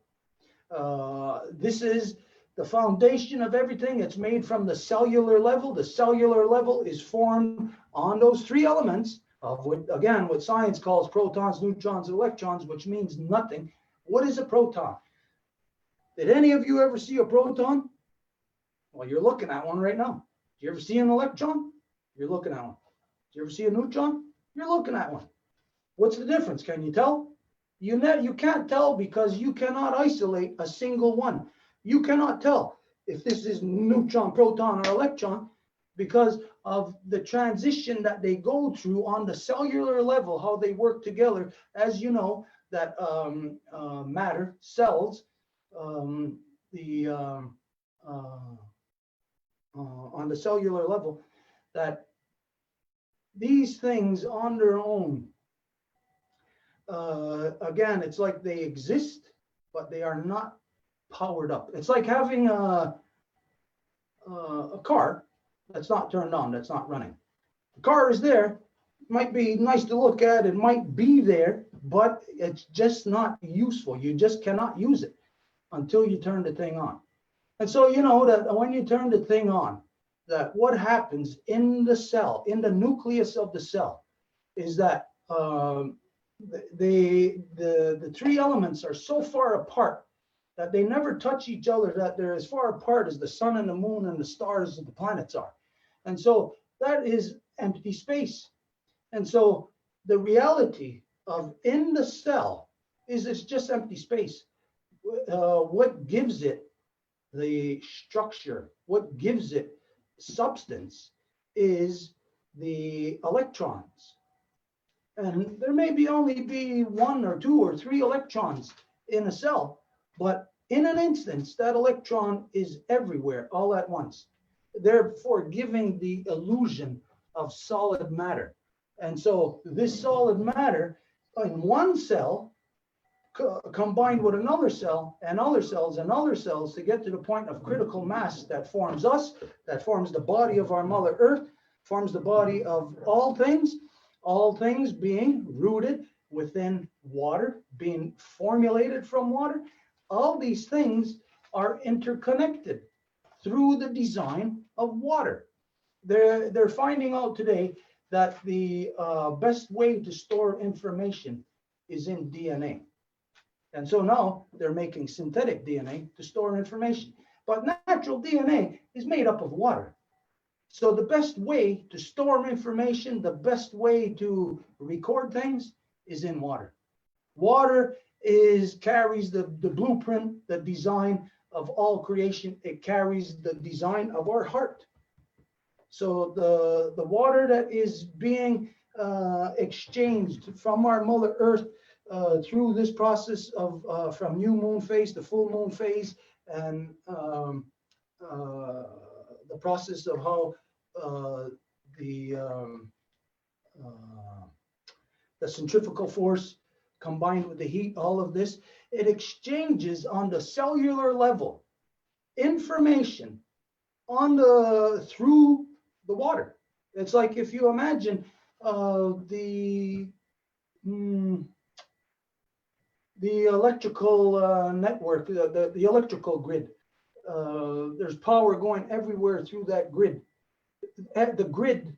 A: This is the foundation of everything. It's made from the cellular level. The cellular level is formed on those three elements of what, again, what science calls protons, neutrons, and electrons, which means nothing. What is a proton? Did any of you ever see a proton? Well, you're looking at one right now. Do you ever see an electron? You're looking at one. Do you ever see a neutron? You're looking at one. What's the difference? Can you tell? You can't tell because you cannot isolate a single one. You cannot tell if this is neutron, proton, or electron because of the transition that they go through on the cellular level, how they work together. As you know, that matter, cells, on the cellular level, that these things on their own, again, it's like they exist, but they are not powered up. It's like having a car that's not turned on, that's not running. The car is there, might be nice to look at, it might be there, but it's just not useful. You just cannot use it until you turn the thing on. And so you know that when you turn the thing on, that what happens in the cell, in the nucleus of the cell, is that the three elements are so far apart that they never touch each other, that they're as far apart as the sun and the moon and the stars and the planets are. And so that is empty space. And so the reality of in the cell is it's just empty space. What gives it the structure, what gives it substance, is the electrons. And there may be only be 1 or 2 or 3 electrons in a cell, but in an instance, that electron is everywhere all at once, therefore giving the illusion of solid matter. And so this solid matter in one cell combined with another cell and other cells and other cells to get to the point of critical mass that forms us, that forms the body of our Mother Earth, forms the body of all things being rooted within water, being formulated from water. All these things are interconnected through the design of water. They're finding out today that the best way to store information is in DNA. And so now they're making synthetic DNA to store information. But natural DNA is made up of water. So the best way to store information, the best way to record things is in water. Water carries the blueprint, the design of all creation. It carries the design of our heart. So the water that is being exchanged from our Mother Earth through this process of from new moon phase to full moon phase, and the process of how the centrifugal force combined with the heat, all of this, it exchanges on the cellular level information through the water. It's like if you imagine the electrical network, the electrical grid. There's power going everywhere through that grid. The grid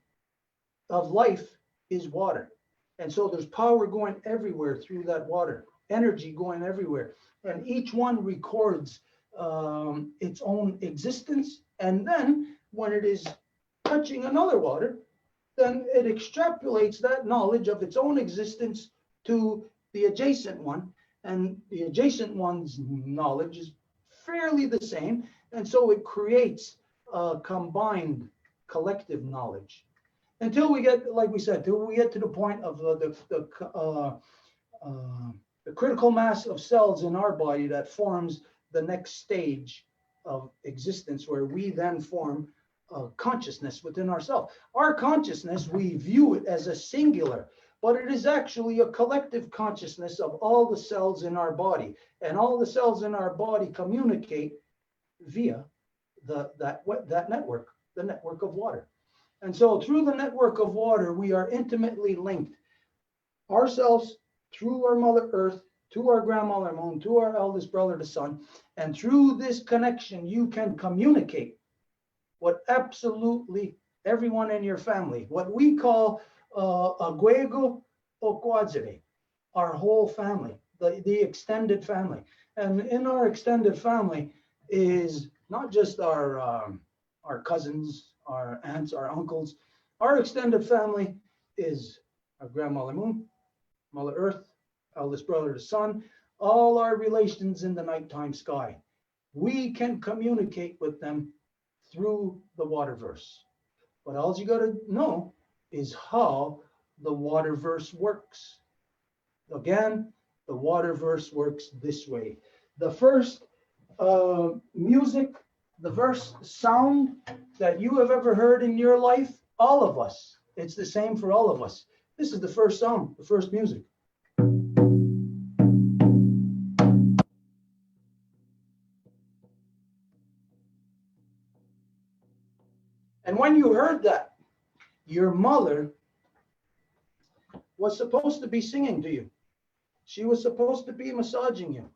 A: of life is water. And so there's power going everywhere through that water, energy going everywhere. And each one records its own existence. And then when it is touching another water, then it extrapolates that knowledge of its own existence to the adjacent one. And the adjacent one's knowledge is fairly the same. And so it creates a combined collective knowledge. Until we get, like we said, till we get to the point of the critical mass of cells in our body that forms the next stage of existence, where we then form consciousness within ourselves. Our consciousness, we view it as a singular, but it is actually a collective consciousness of all the cells in our body. And all the cells in our body communicate via that network, the network of water. And so through the network of water, we are intimately linked ourselves through our Mother Earth, to our grandmother Moon, to our eldest brother, the Sun. And through this connection, you can communicate what absolutely everyone in your family, what we call Aguego Okwadzere, our whole family, the extended family. And in our extended family is not just our cousins, our aunts, our uncles. Our extended family is our grandmother Moon, Mother Earth, eldest brother the Sun, all our relations in the nighttime sky. We can communicate with them through the WATERVERSE. But all you got to know is how the WATERVERSE works. Again, the WATERVERSE works this way. The first music, the verse sound that you have ever heard in your life, all of us, it's the same for all of us. This is the first sound, the first music. And when you heard that, your mother was supposed to be singing to you. She was supposed to be massaging you.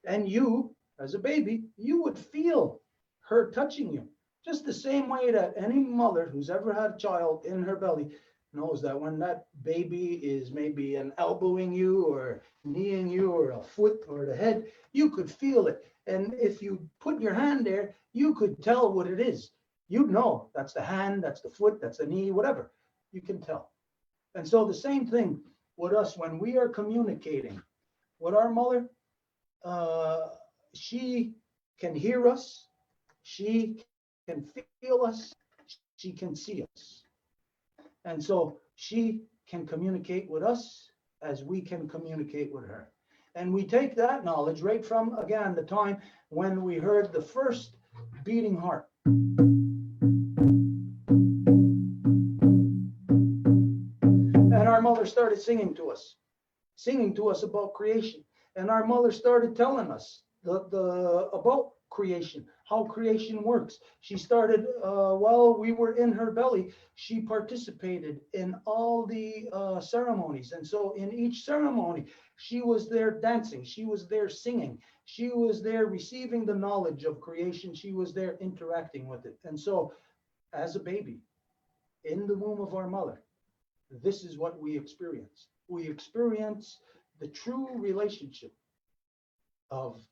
A: And you, as a baby, you would feel her touching you. Just the same way that any mother who's ever had a child in her belly knows that when that baby is maybe an elbowing you or kneeing you or a foot or the head, you could feel it. And if you put your hand there, you could tell what it is. You'd know that's the hand, that's the foot, that's the knee, whatever. You can tell. And so the same thing with us when we are communicating with our mother. She can hear us, she can feel us, she can see us. And so she can communicate with us as we can communicate with her. And we take that knowledge right from, again, the time when we heard the first beating heart. And our mother started singing to us. singing to us about creation. And our mother started telling us about creation, how creation works. She started, while we were in her belly, she participated in all the ceremonies. And so in each ceremony, she was there dancing, she was there singing, she was there receiving the knowledge of creation, she was there interacting with it. And so as a baby in the womb of our mother, this is what we experience. We experience the true relationship of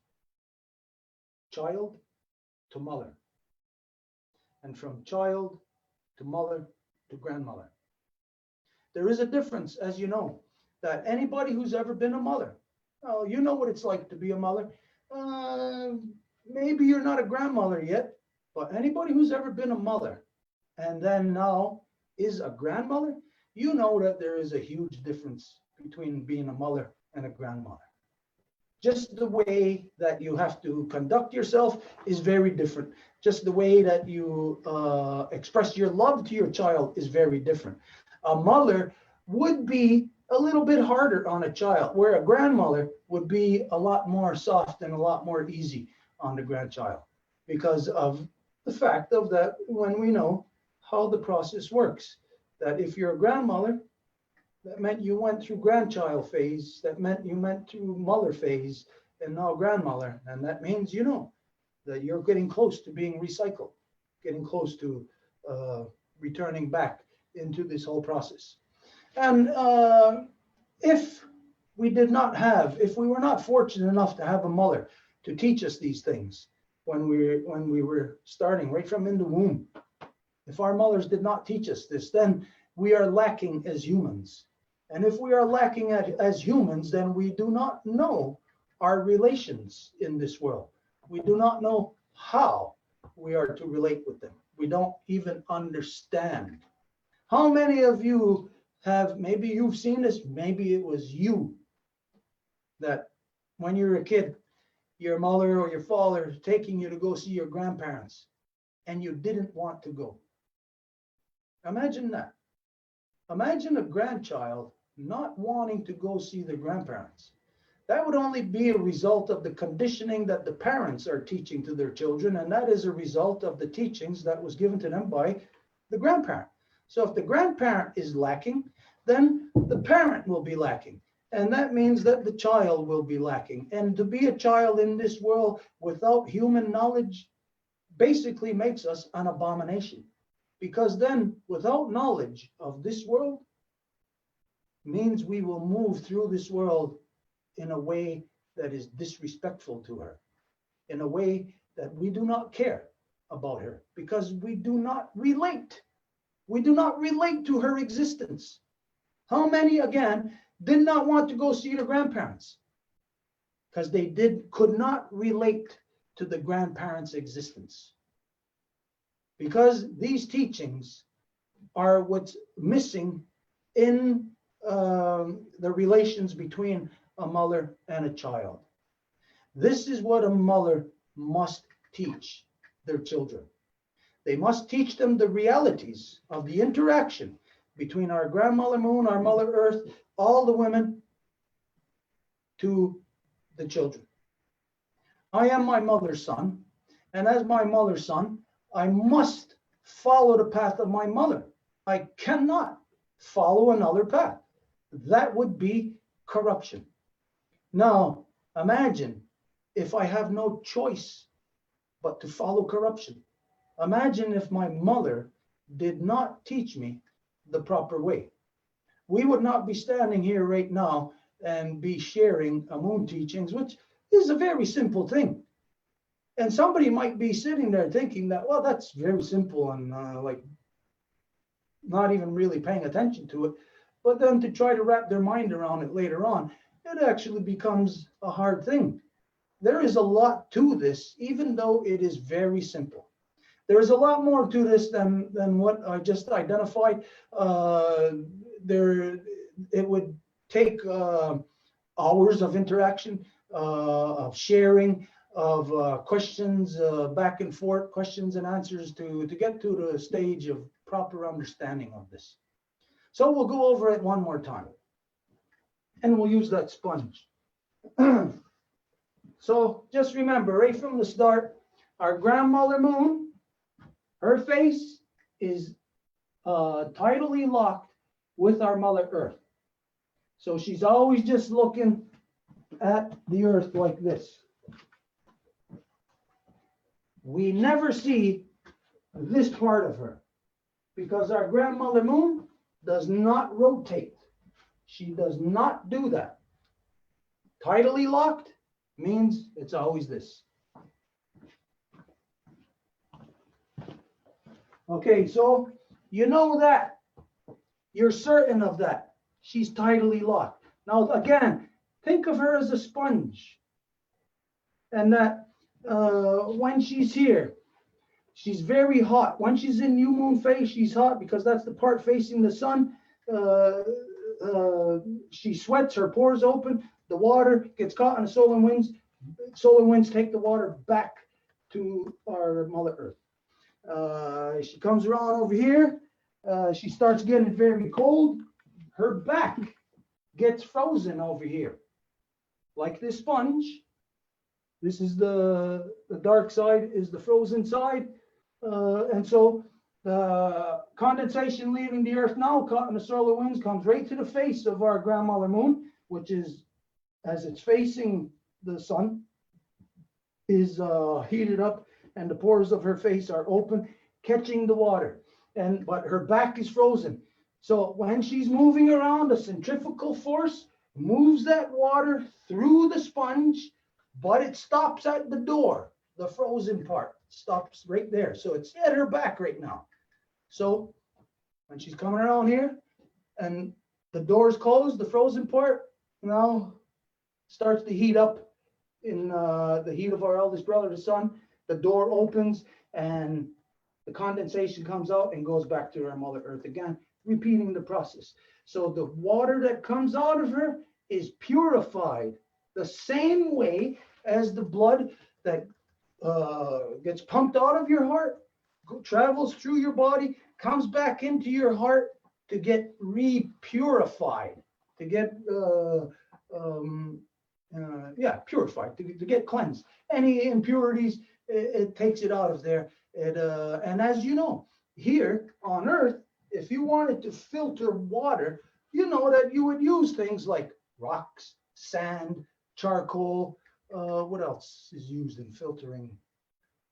A: child to mother, and from child to mother to grandmother. There is a difference, as you know, that anybody who's ever been a mother, oh, you know what it's like to be a mother. Maybe you're not a grandmother yet, but anybody who's ever been a mother and then now is a grandmother, you know that there is a huge difference between being a mother and a grandmother. Just the way that you have to conduct yourself is very different. Just the way that you express your love to your child is very different. A mother would be a little bit harder on a child, where a grandmother would be a lot more soft and a lot more easy on the grandchild, because of the fact of that, when we know how the process works, that if you're a grandmother, that meant you went through grandchild phase, that meant you went through mother phase, and now grandmother. And that means, you know, that you're getting close to being recycled, getting close to returning back into this whole process. And if we were not fortunate enough to have a mother to teach us these things when we were starting right from in the womb, if our mothers did not teach us this, then we are lacking as humans. And if we are lacking as humans, then we do not know our relations in this world. We do not know how we are to relate with them. We don't even understand. How many of you have, maybe you've seen this, maybe it was you, that when you were a kid, your mother or your father is taking you to go see your grandparents, and you didn't want to go. Imagine that. Imagine a grandchild not wanting to go see their grandparents. That would only be a result of the conditioning that the parents are teaching to their children, and that is a result of the teachings that was given to them by the grandparent. So if the grandparent is lacking, then the parent will be lacking. And that means that the child will be lacking. And to be a child in this world without human knowledge basically makes us an abomination. Because then, without knowledge of this world, means we will move through this world in a way that is disrespectful to her, in a way that we do not care about her, because we do not relate. We do not relate to her existence. How many, again, did not want to go see their grandparents? Because they could not relate to the grandparents' existence. Because these teachings are what's missing in the relations between a mother and a child. This is what a mother must teach their children. They must teach them the realities of the interaction between our grandmother moon, our mother earth, all the women, to the children. I am my mother's son, and as my mother's son, I must follow the path of my mother. I cannot follow another path. That would be corruption. Now, imagine if I have no choice but to follow corruption. Imagine if my mother did not teach me the proper way. We would not be standing here right now and be sharing a moon teachings, which is a very simple thing. And somebody might be sitting there thinking that, well, that's very simple and like not even really paying attention to it. But then to try to wrap their mind around it later on, it actually becomes a hard thing. There is a lot to this, even though it is very simple. There is a lot more to this than what I just identified. It would take hours of interaction, of sharing, of questions back and forth, questions and answers to get to the stage of proper understanding of this. So we'll go over it one more time. and we'll use that sponge. So just remember, right from the start, our grandmother moon, her face is tidally locked with our Mother Earth. So she's always just looking at the earth like this. We never see this part of her because our grandmother moon does not rotate. She does not do that. Tidally locked means it's always this. Okay, so you know that. You're certain of that. She's tidally locked. Now, again, think of her as a sponge. And that when she's here, she's very hot. When she's in new moon phase, she's hot because that's the part facing the sun. She sweats, her pores open, the water gets caught in the solar winds. Solar winds take the water back to our Mother Earth. She comes around over here. She starts getting very cold. Her back gets frozen over here, like this sponge. This is the dark side, is the frozen side. And so the condensation leaving the Earth now, caught in the solar winds, comes right to the face of our grandmother moon, which is, as it's facing the sun, is heated up, and the pores of her face are open, catching the water. But her back is frozen. So when she's moving around, the centrifugal force moves that water through the sponge, but it stops at the door, the frozen part stops right there. So it's at her back right now. So when she's coming around here and the door's closed, the frozen part now starts to heat up in the heat of our eldest brother, the sun. The door opens and the condensation comes out and goes back to our Mother Earth again, repeating the process. So the water that comes out of her is purified the same way as the blood that gets pumped out of your heart, travels through your body, comes back into your heart to get re-purified, to get purified, to get cleansed. Any impurities, it takes it out of there. And as you know, here on Earth, if you wanted to filter water, you know that you would use things like rocks, sand, charcoal. What else is used in filtering?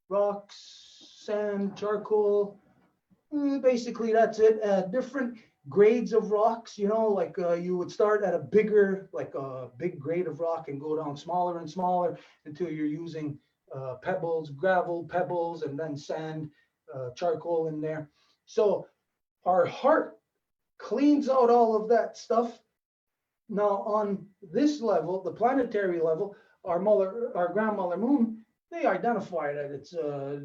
A: Rocks, sand, charcoal. Basically, that's it. Different grades of rocks, like you would start at a bigger, like a big grade of rock and go down smaller and smaller until you're using pebbles, gravel, pebbles, and then sand, charcoal in there. So our heart cleans out all of that stuff. Now on this level, the planetary level, our grandmother moon, they identify that it's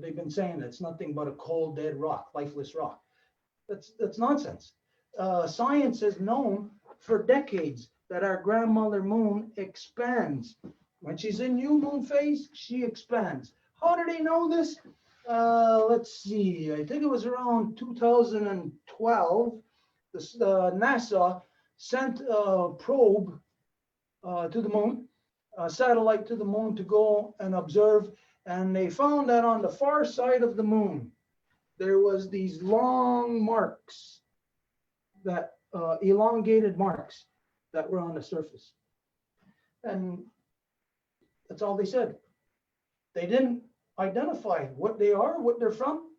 A: they've been saying it's nothing but a cold, dead rock, lifeless rock. That's nonsense. Science has known for decades that our grandmother moon expands. When she's in new moon phase, she expands. How do they know this? Let's see. I think it was around 2012. NASA sent a probe to the moon, a satellite to the moon to go and observe, and they found that on the far side of the moon, there was these long marks, that elongated marks that were on the surface. And that's all they said. They didn't identify what they are, what they're from,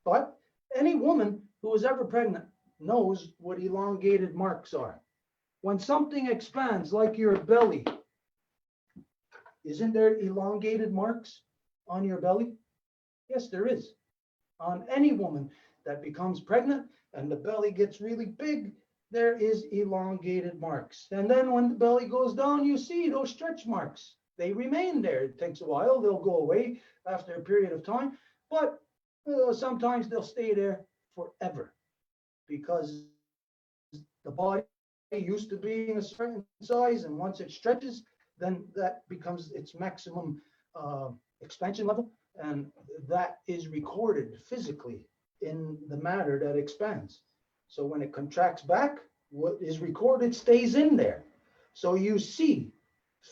A: but any woman who was ever pregnant knows what elongated marks are. When something expands, like your belly, isn't there elongated marks on your belly? Yes, there is. On any woman that becomes pregnant and the belly gets really big, there is elongated marks. And then when the belly goes down, you see those stretch marks. They remain there. It takes a while. They'll go away after a period of time, but sometimes they'll stay there forever because the body used to being a certain size, and once it stretches, then that becomes its maximum expansion level, and that is recorded physically in the matter that expands. So when it contracts back, what is recorded stays in there. So you see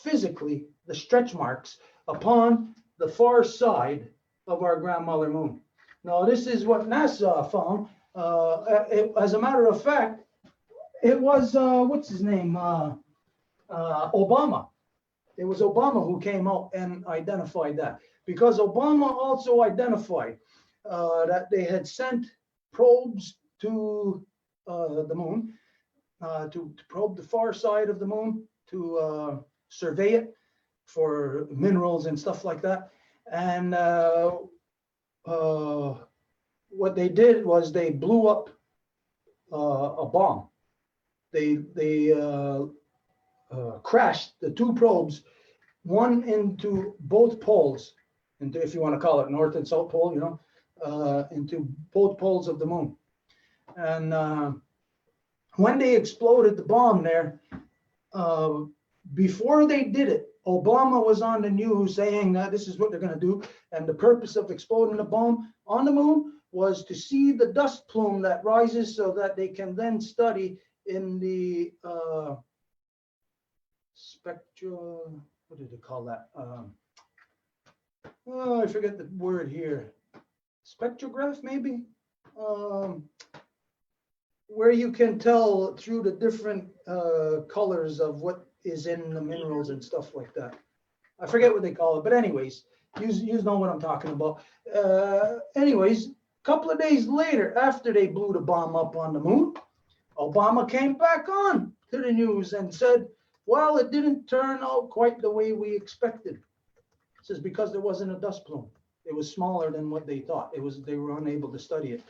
A: physically the stretch marks upon the far side of our grandmother moon. Now, this is what NASA found. As a matter of fact, it was, what's his name? Obama. It was Obama who came out and identified that, because Obama also identified that they had sent probes to the moon to probe the far side of the moon, to survey it for minerals and stuff like that. And what they did was they blew up a bomb. They crashed the two probes, one into both poles, into, if you want to call it, north and south pole, you know, into both poles of the moon. And when they exploded the bomb there, before they did it, Obama was on the news saying that this is what they're going to do. And the purpose of exploding the bomb on the moon was to see the dust plume that rises, so that they can then study in the spectral, what did they call that? Oh, I forget the word here. Spectrograph, maybe? Where you can tell through the different colors of what is in the minerals and stuff like that. I forget what they call it, but anyways, you know what I'm talking about. Anyways, a couple of days later, after they blew the bomb up on the moon, Obama came back on to the news and said, well, it didn't turn out quite the way we expected. It says because there wasn't a dust plume. It was smaller than what they thought. They were unable to study it.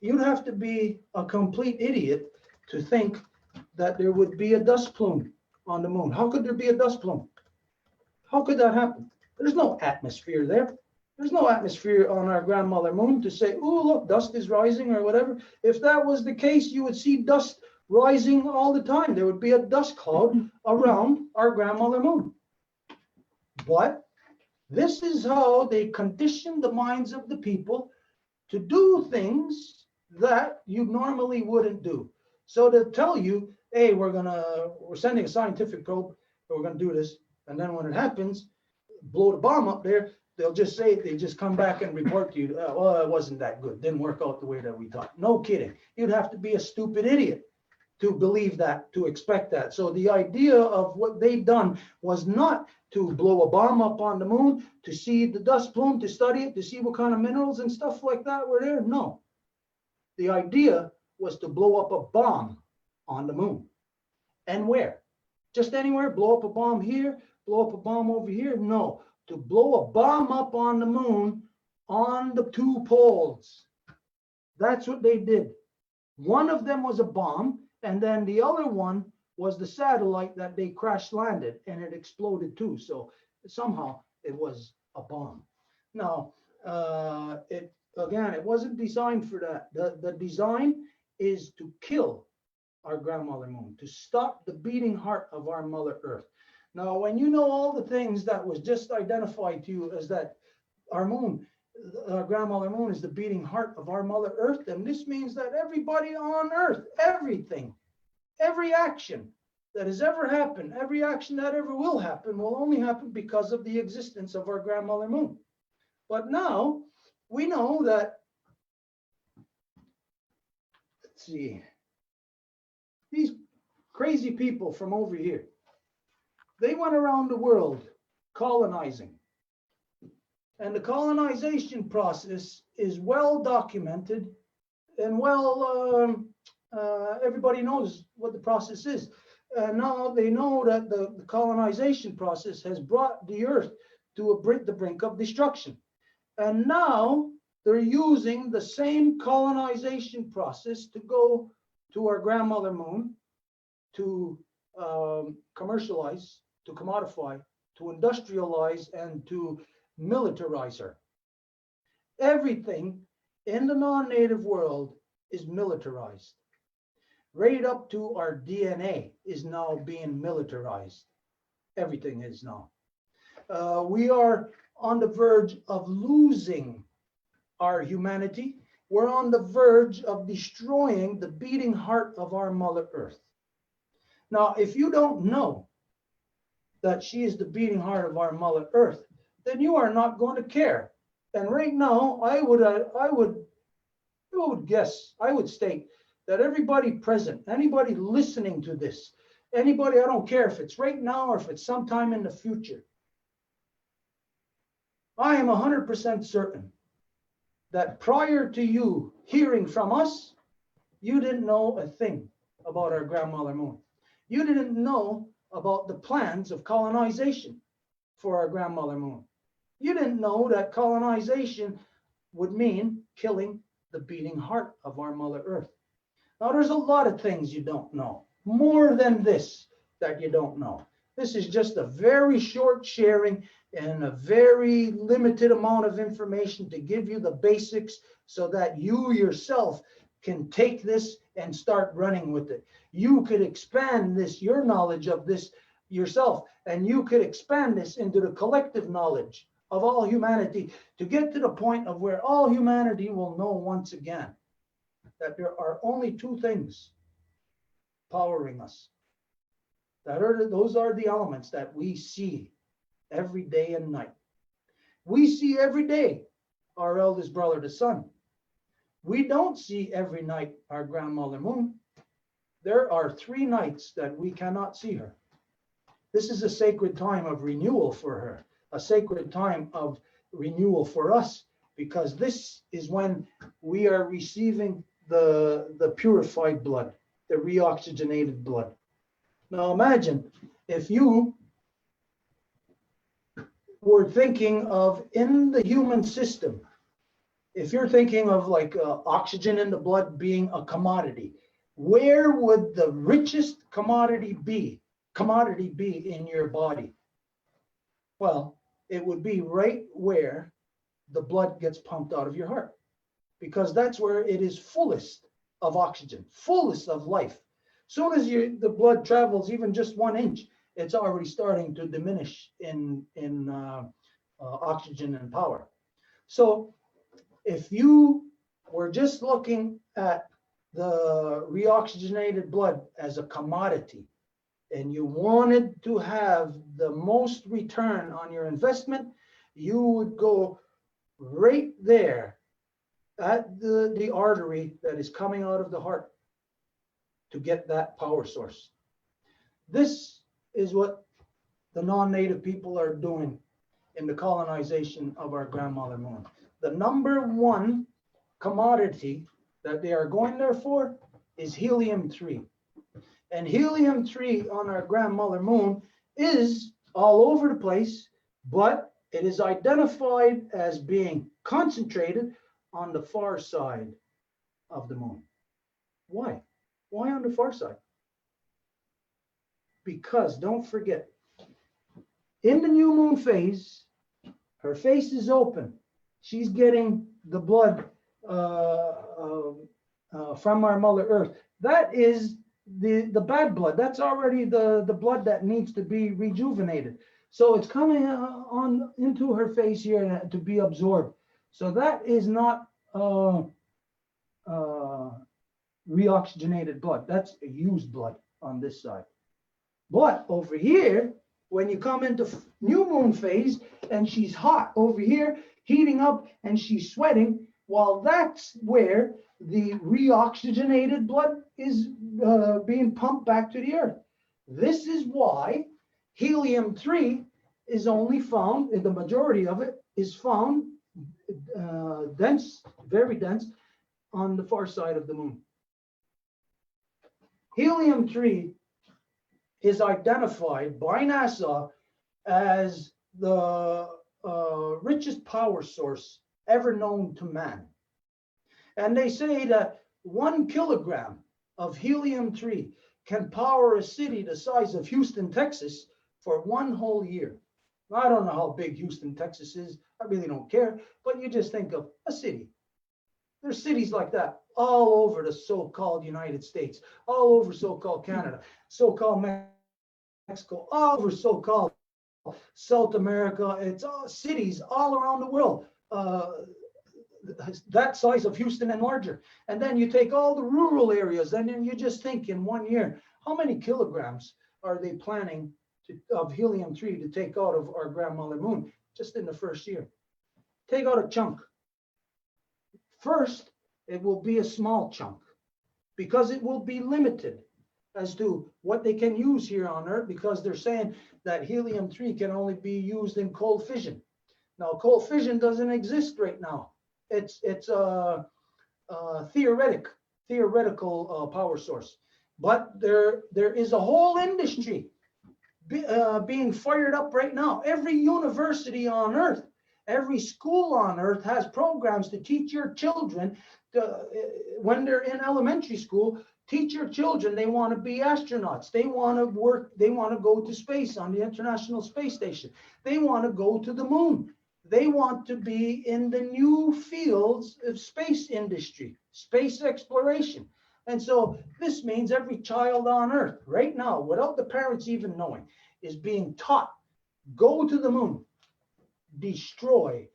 A: You'd have to be a complete idiot to think that there would be a dust plume on the moon. How could there be a dust plume? How could that happen? There's no atmosphere there. There's no atmosphere on our grandmother moon to say, oh, look, dust is rising or whatever. If that was the case, you would see dust rising all the time. There would be a dust cloud around our grandmother moon. But this is how they condition the minds of the people to do things that you normally wouldn't do. So to tell you, hey, we're sending a scientific probe, we're going to do this. And then when it happens, blow the bomb up there, they'll just say, they just come back and report to you, well, it wasn't that good. Didn't work out the way that we thought. No kidding. You'd have to be a stupid idiot to believe that, to expect that. So the idea of what they've done was not to blow a bomb up on the moon, to see the dust plume, to study it, to see what kind of minerals and stuff like that were there. No. The idea was to blow up a bomb on the moon. And where? Just anywhere? Blow up a bomb here, blow up a bomb over here? No. To blow a bomb up on the moon on the two poles. That's what they did. One of them was a bomb, and then the other one was the satellite that they crash landed, and it exploded too. So somehow it was a bomb. Now, it wasn't designed for that. The design is to kill our grandmother moon, to stop the beating heart of our Mother Earth. Now, when you know all the things that was just identified to you as that our moon, our grandmother moon is the beating heart of our Mother Earth, then this means that everybody on Earth, everything, every action that has ever happened, every action that ever will happen only happen because of the existence of our grandmother moon. But now we know that, let's see, these crazy people from over here, they went around the world colonizing. And the colonization process is well documented and everybody knows what the process is. Now they know that the colonization process has brought the Earth to the brink of destruction. And now they're using the same colonization process to go to our grandmother moon, to commercialize, to commodify, to industrialize, and to militarize her. Everything in the non-native world is militarized. Right up to our DNA is now being militarized. Everything is now. We are on the verge of losing our humanity. We're on the verge of destroying the beating heart of our Mother Earth. Now, if you don't know that she is the beating heart of our Mother Earth, then you are not going to care. And right now, I would guess, I would state that everybody present, anybody listening to this, anybody, I don't care if it's right now or if it's sometime in the future, I am 100% certain that prior to you hearing from us, you didn't know a thing about our grandmother moon. You didn't know about the plans of colonization for our grandmother moon. You didn't know that colonization would mean killing the beating heart of our Mother Earth. Now, there's a lot of things you don't know, more than this that you don't know. This is just a very short sharing and a very limited amount of information to give you the basics so that you yourself can take this and start running with it. You could expand this, your knowledge of this yourself, and you could expand this into the collective knowledge of all humanity to get to the point of where all humanity will know once again that there are only two things powering us. Those are the elements that we see every day and night. We see every day our eldest brother, the sun. We don't see every night our grandmother moon. There are 3 nights that we cannot see her. This is a sacred time of renewal for her, a sacred time of renewal for us, because this is when we are receiving the purified blood, the reoxygenated blood. Now imagine if you were thinking of in the human system, if you're thinking of like oxygen in the blood being a commodity, where would the richest commodity be in your body? Well, it would be right where the blood gets pumped out of your heart, because that's where it is fullest of oxygen, fullest of life. Soon as the blood travels even just 1 inch, it's already starting to diminish in oxygen and power. So if you were just looking at the reoxygenated blood as a commodity and you wanted to have the most return on your investment, you would go right there at the artery that is coming out of the heart to get that power source. This is what the non-native people are doing in the colonization of our grandmother moon. The number 1 commodity that they are going there for is helium-3. And helium-3 on our grandmother moon is all over the place, but it is identified as being concentrated on the far side of the moon. Why? Why on the far side? Because don't forget, in the new moon phase, her face is open. She's getting the blood from our Mother Earth. That is the bad blood. That's already the blood that needs to be rejuvenated. So it's coming on into her face here to be absorbed. So that is not reoxygenated blood. That's used blood on this side. But over here, when you come into new moon phase and she's hot over here, heating up and she's sweating, well, that's where the reoxygenated blood is being pumped back to the earth. This is why helium-3 is only found, the majority of it is found dense, very dense, on the far side of the moon. Helium-3 is identified by NASA as the richest power source ever known to man. And they say that 1 kilogram of helium-3 can power a city the size of Houston, Texas for 1 whole year. I don't know how big Houston, Texas is. I really don't care. But you just think of a city. There's cities like that all over the so-called United States, all over so-called Canada, so-called Mexico, all over so-called South America. It's all cities all around the world, that size of Houston and larger. And then you take all the rural areas, and then you just think in 1 year, How many kilograms are they planning of helium-3 to take out of our grandmother moon just in the first year? Take out a chunk. First, it will be a small chunk because it will be limited as to what they can use here on Earth, because they're saying that helium-3 can only be used in cold fission. Now, cold fission doesn't exist right now. It's a theoretical power source. But there is a whole industry being fired up right now. Every university on Earth, every school on Earth has programs to teach your children when they're in elementary school. Teach your children they want to be astronauts. They want to work. They want to go to space on the International Space Station. They want to go to the moon. They want to be in the new fields of space industry, space exploration. And so this means every child on Earth right now, without the parents even knowing, is being taught, go to the moon, destroy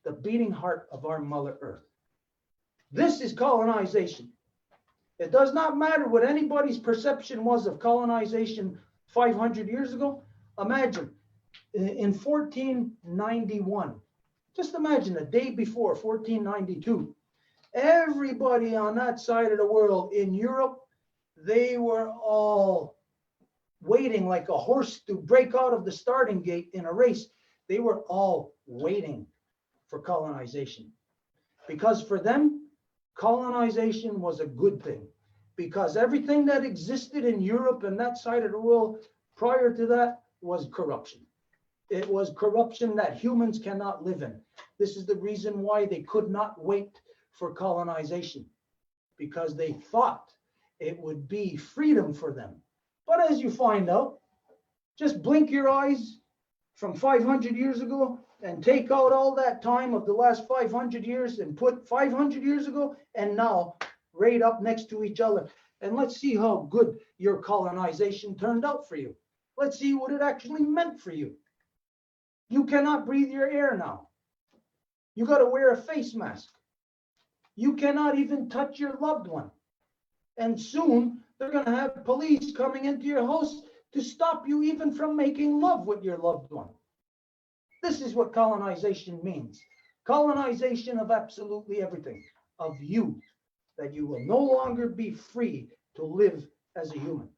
A: the beating heart of our Mother Earth. This is colonization. It does not matter what anybody's perception was of colonization 500 years ago. Imagine in 1491, just imagine the day before 1492, everybody on that side of the world in Europe, they were all waiting like a horse to break out of the starting gate in a race. They were all waiting for colonization, because for them, colonization was a good thing, because everything that existed in Europe and that side of the world prior to that was corruption. It was corruption that humans cannot live in. This is the reason why they could not wait for colonization, because they thought it would be freedom for them. But as you find out, just blink your eyes from 500 years ago and take out all that time of the last 500 years and put 500 years ago and now right up next to each other. And let's see how good your colonization turned out for you. Let's see what it actually meant for you. You cannot breathe your air now. You got to wear a face mask. You cannot even touch your loved one. And soon they're going to have police coming into your house to stop you even from making love with your loved one. This is what colonization means. Colonization of absolutely everything, of you, that you will no longer be free to live as a human.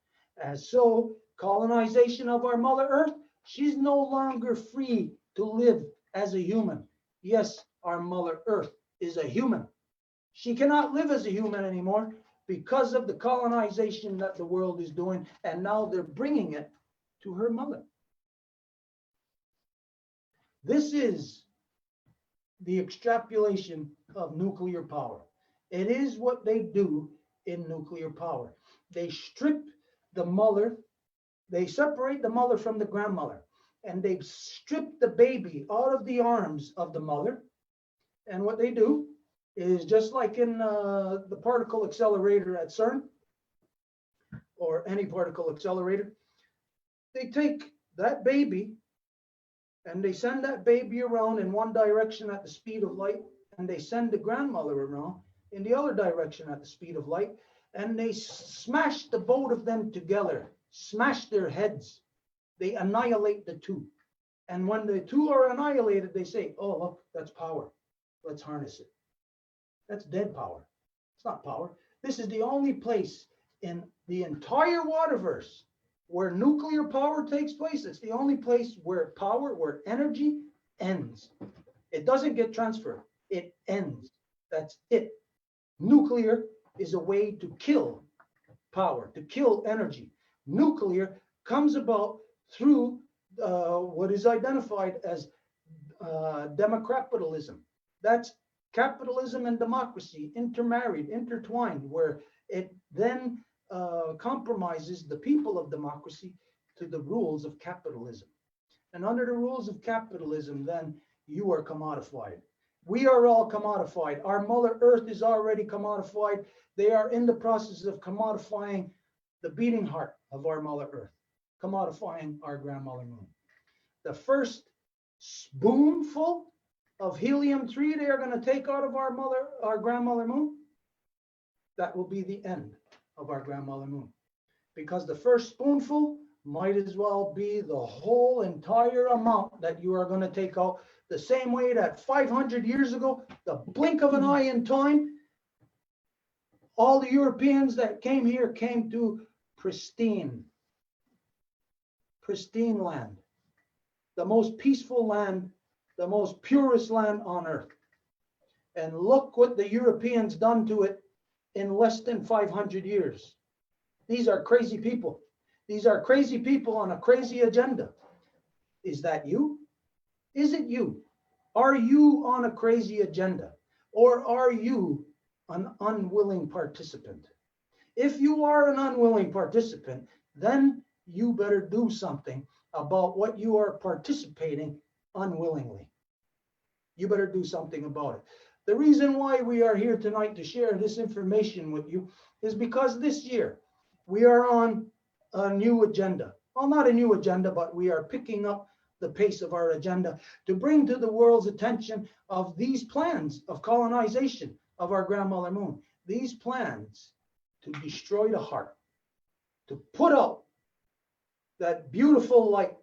A: As so, colonization of our Mother Earth, she's no longer free to live as a human. Yes, our Mother Earth is a human. She cannot live as a human anymore because of the colonization that the world is doing, and now they're bringing it to her mother. This is the extrapolation of nuclear power. It is what they do in nuclear power. They strip the mother, they separate the mother from the grandmother, and they strip the baby out of the arms of the mother. And what they do is just like in the particle accelerator at CERN, or any particle accelerator, they take that baby and they send that baby around in one direction at the speed of light, and they send the grandmother around in the other direction at the speed of light, and they smash the both of them together, smash their heads. They annihilate the two. And when the two are annihilated, they say, oh, look, that's power. Let's harness it. That's dead power. It's not power. This is the only place in the entire waterverse where nuclear power takes place. It's the only place where power, where energy ends. It doesn't get transferred. It ends. That's it. Nuclear is a way to kill power, to kill energy. Nuclear comes about through what is identified as democapitalism. That's capitalism and democracy intermarried, intertwined, where it then compromises the people of democracy to the rules of capitalism. And under the rules of capitalism, then you are commodified. We are all commodified. Our Mother Earth is already commodified. They are in the process of commodifying the beating heart of our Mother Earth, commodifying our grandmother moon. The first spoonful of helium-3 they are going to take out of our grandmother moon, that will be the end of our grandmother moon. because the first spoonful might as well be the whole entire amount that you are going to take out. The same way that 500 years ago, the blink of an eye in time, all the Europeans that came here came to pristine land, the most peaceful land, the most purest land on earth. And look what the Europeans done to it in less than 500 years. These are crazy people. These are crazy people on a crazy agenda. Is that you? Is it you? Are you on a crazy agenda? Or are you an unwilling participant? If you are an unwilling participant, then you better do something about what you are participating unwillingly. You better do something about it. The reason why we are here tonight to share this information with you is because this year we are on a new agenda. Well, not a new agenda, but we are picking up the pace of our agenda to bring to the world's attention of these plans of colonization of our grandmother moon. These plans to destroy the heart, to put out that beautiful light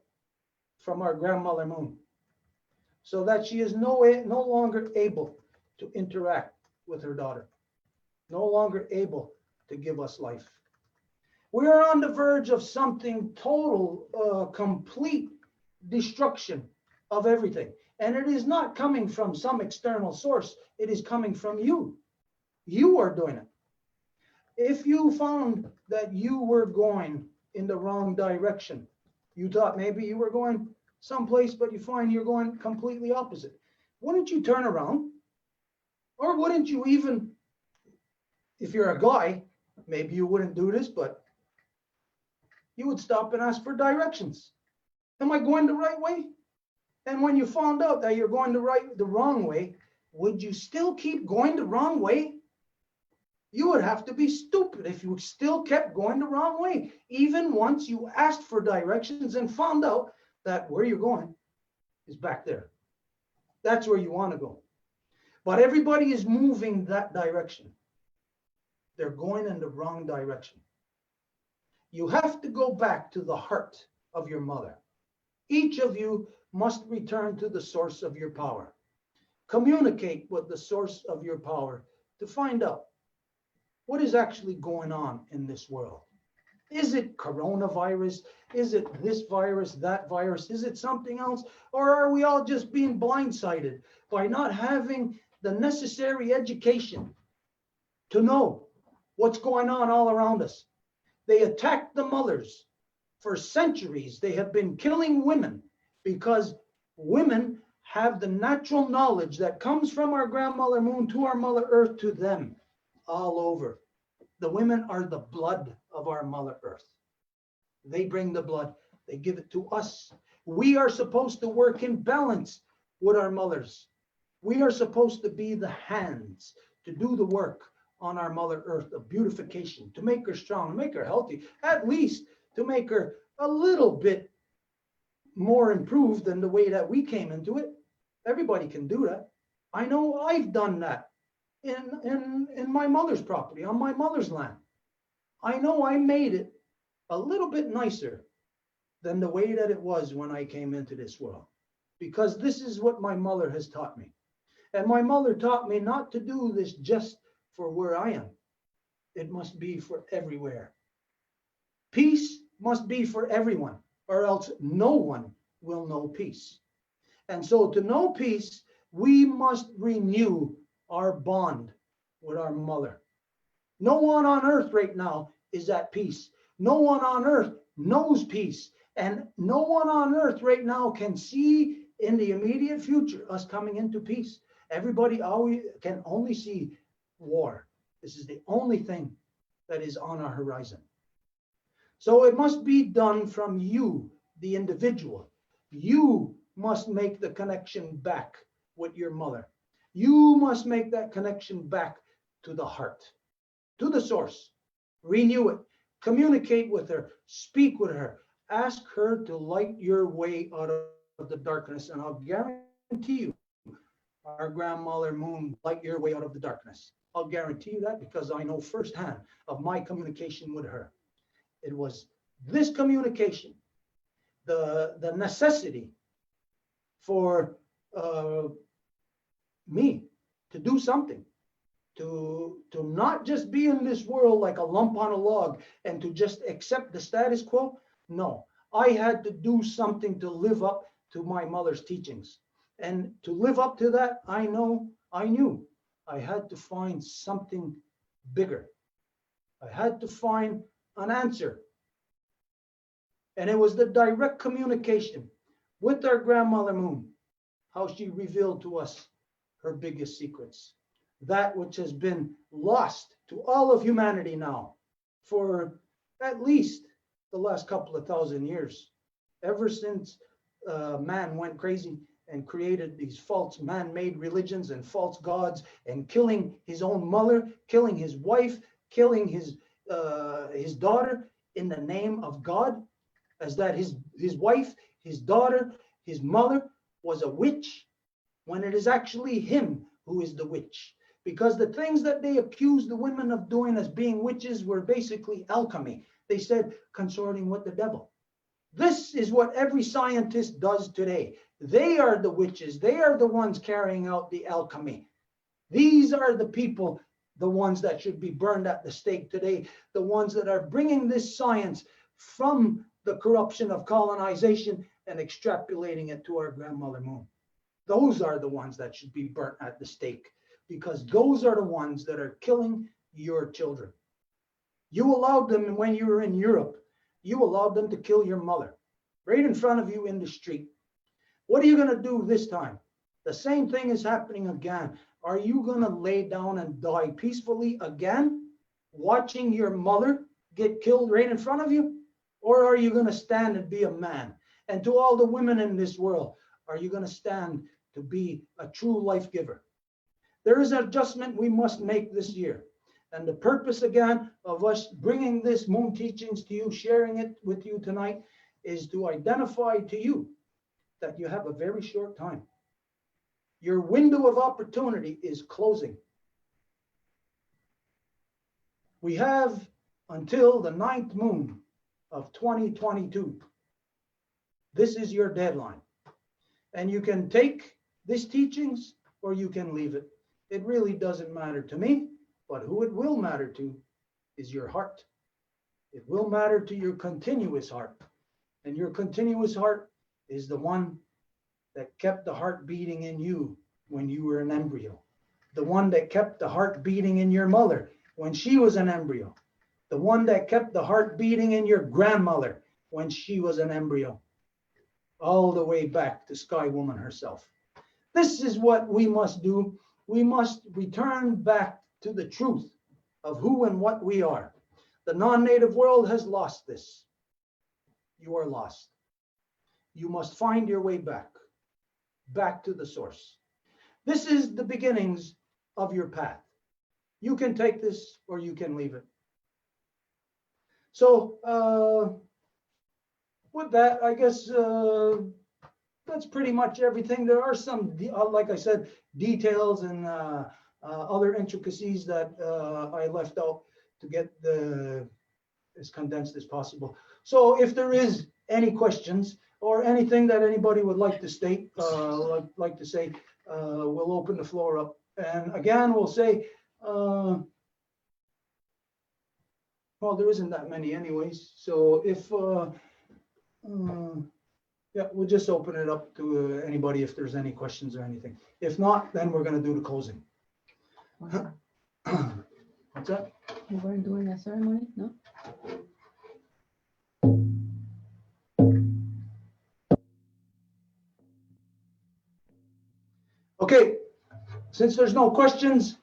A: from our grandmother moon, so that she is no longer able to interact with her daughter, no longer able to give us life. We are on the verge of something total, complete destruction of everything. And it is not coming from some external source. It is coming from you. You are doing it. If you found that you were going in the wrong direction, you thought maybe you were going someplace, but you find you're going completely opposite, wouldn't you turn around? Or wouldn't you even, if you're a guy, maybe you wouldn't do this, but you would stop and ask for directions. Am I going the right way? And when you found out that you're going the wrong way, would you still keep going the wrong way? You would have to be stupid if you still kept going the wrong way, even once you asked for directions and found out that where you're going is back there. That's where you want to go. But everybody is moving that direction. They're going in the wrong direction. You have to go back to the heart of your mother. Each of you must return to the source of your power. Communicate with the source of your power to find out what is actually going on in this world. Is it coronavirus? Is it this virus, that virus? Is it something else? Or are we all just being blindsided by not having the necessary education to know what's going on all around us? They attacked the mothers. For centuries, they have been killing women because women have the natural knowledge that comes from our grandmother moon to our mother earth to them all over. The women are the blood of our mother earth. They bring the blood. They give it to us. We are supposed to work in balance with our mothers. We are supposed to be the hands to do the work on our mother earth of beautification, to make her strong, to make her healthy, at least to make her a little bit more improved than the way that we came into it. Everybody can do that. I know I've done that in my mother's property, on my mother's land. I know I made it a little bit nicer than the way that it was when I came into this world, because this is what my mother has taught me. And my mother taught me not to do this just for where I am. It must be for everywhere. Peace must be for everyone, or else no one will know peace. And so to know peace, we must renew our bond with our mother. No one on earth right now is at peace. No one on earth knows peace. And no one on earth right now can see in the immediate future us coming into peace. Everybody always can only see war. This is the only thing that is on our horizon. So it must be done from you, the individual. You must make the connection back with your mother. You must make that connection back to the heart, to the source. Renew it. Communicate with her. Speak with her. Ask her to light your way out of the darkness. And I'll guarantee you, our grandmother moon light your way out of the darkness. I'll guarantee you that because I know firsthand of my communication with her. It was this communication, the necessity for me to do something, to not just be in this world like a lump on a log and to just accept the status quo. No, I had to do something to live up to my mother's teachings. And to live up to that, I knew I had to find something bigger. I had to find an answer. And it was the direct communication with our grandmother Moon, how she revealed to us her biggest secrets, that which has been lost to all of humanity now for at least the last couple of thousand years, ever since man went crazy and created these false man-made religions and false gods, and killing his own mother, killing his wife, killing his daughter in the name of God, as that his wife, his daughter, his mother was a witch, when it is actually him who is the witch. Because the things that they accused the women of doing as being witches were basically alchemy. They said consorting with the devil. This is what every scientist does today. They are the witches. They are the ones carrying out the alchemy. These are the people, the ones that should be burned at the stake today, the ones that are bringing this science from the corruption of colonization and extrapolating it to our grandmother Moon. Those are the ones that should be burnt at the stake, because those are the ones that are killing your children. You allowed them, when you were in Europe, you allowed them to kill your mother right in front of you in the street. What are you going to do this time? The same thing is happening again. Are you going to lay down and die peacefully again, watching your mother get killed right in front of you? Or are you going to stand and be a man? And to all the women in this world, are you going to stand to be a true life giver? There is an adjustment we must make this year. And the purpose, again, of us bringing this Moon teachings to you, sharing it with you tonight, is to identify to you that you have a very short time. Your window of opportunity is closing. We have until the 9th moon of 2022. This is your deadline. And you can take these teachings or you can leave it. It really doesn't matter to me, but who it will matter to is your heart. It will matter to your continuous heart. And your continuous heart is the one that kept the heart beating in you when you were an embryo. The one that kept the heart beating in your mother when she was an embryo. The one that kept the heart beating in your grandmother when she was an embryo. All the way back to Sky Woman herself. This is what we must do. We must return back to the truth of who and what we are. The non-native world has lost this. You are lost. You must find your way back to the source. This is the beginnings of your path. You can take this or you can leave it. So with that, I guess that's pretty much everything. There are some, like I said, details and other intricacies that I left out to get as condensed as possible. So if there is any questions or anything that anybody would like to state, like to say, we'll open the floor up. And again, we'll say, well, there isn't that many anyways. So if, yeah, we'll just open it up to anybody if there's any questions or anything. If not, then we're going to do the closing.
C: Okay.
A: What's that?
C: We weren't doing a ceremony, no?
A: Okay, since there's no questions,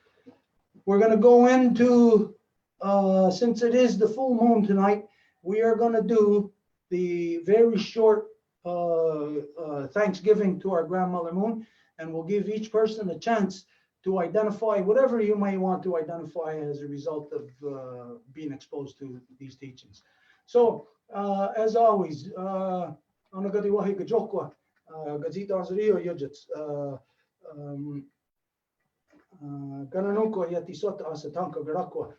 A: we're going to go into, since it is the full moon tonight, we are going to do the very short Thanksgiving to our grandmother Moon, and we'll give each person a chance to identify whatever you may want to identify as a result of being exposed to these teachings. So, as always, Anagadiwahi Gajokwa, Gazita Azrio Yujits, Gananuko Yatisota Asatanka Garakwa,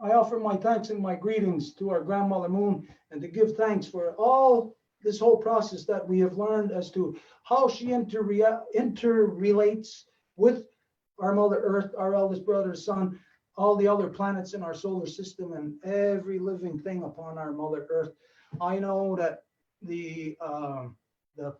A: I offer my thanks and my greetings to our grandmother Moon, and to give thanks for all this whole process that we have learned as to how she interrelates with our Mother Earth, our eldest brother, sun, all the other planets in our solar system, and every living thing upon our Mother Earth. I know that the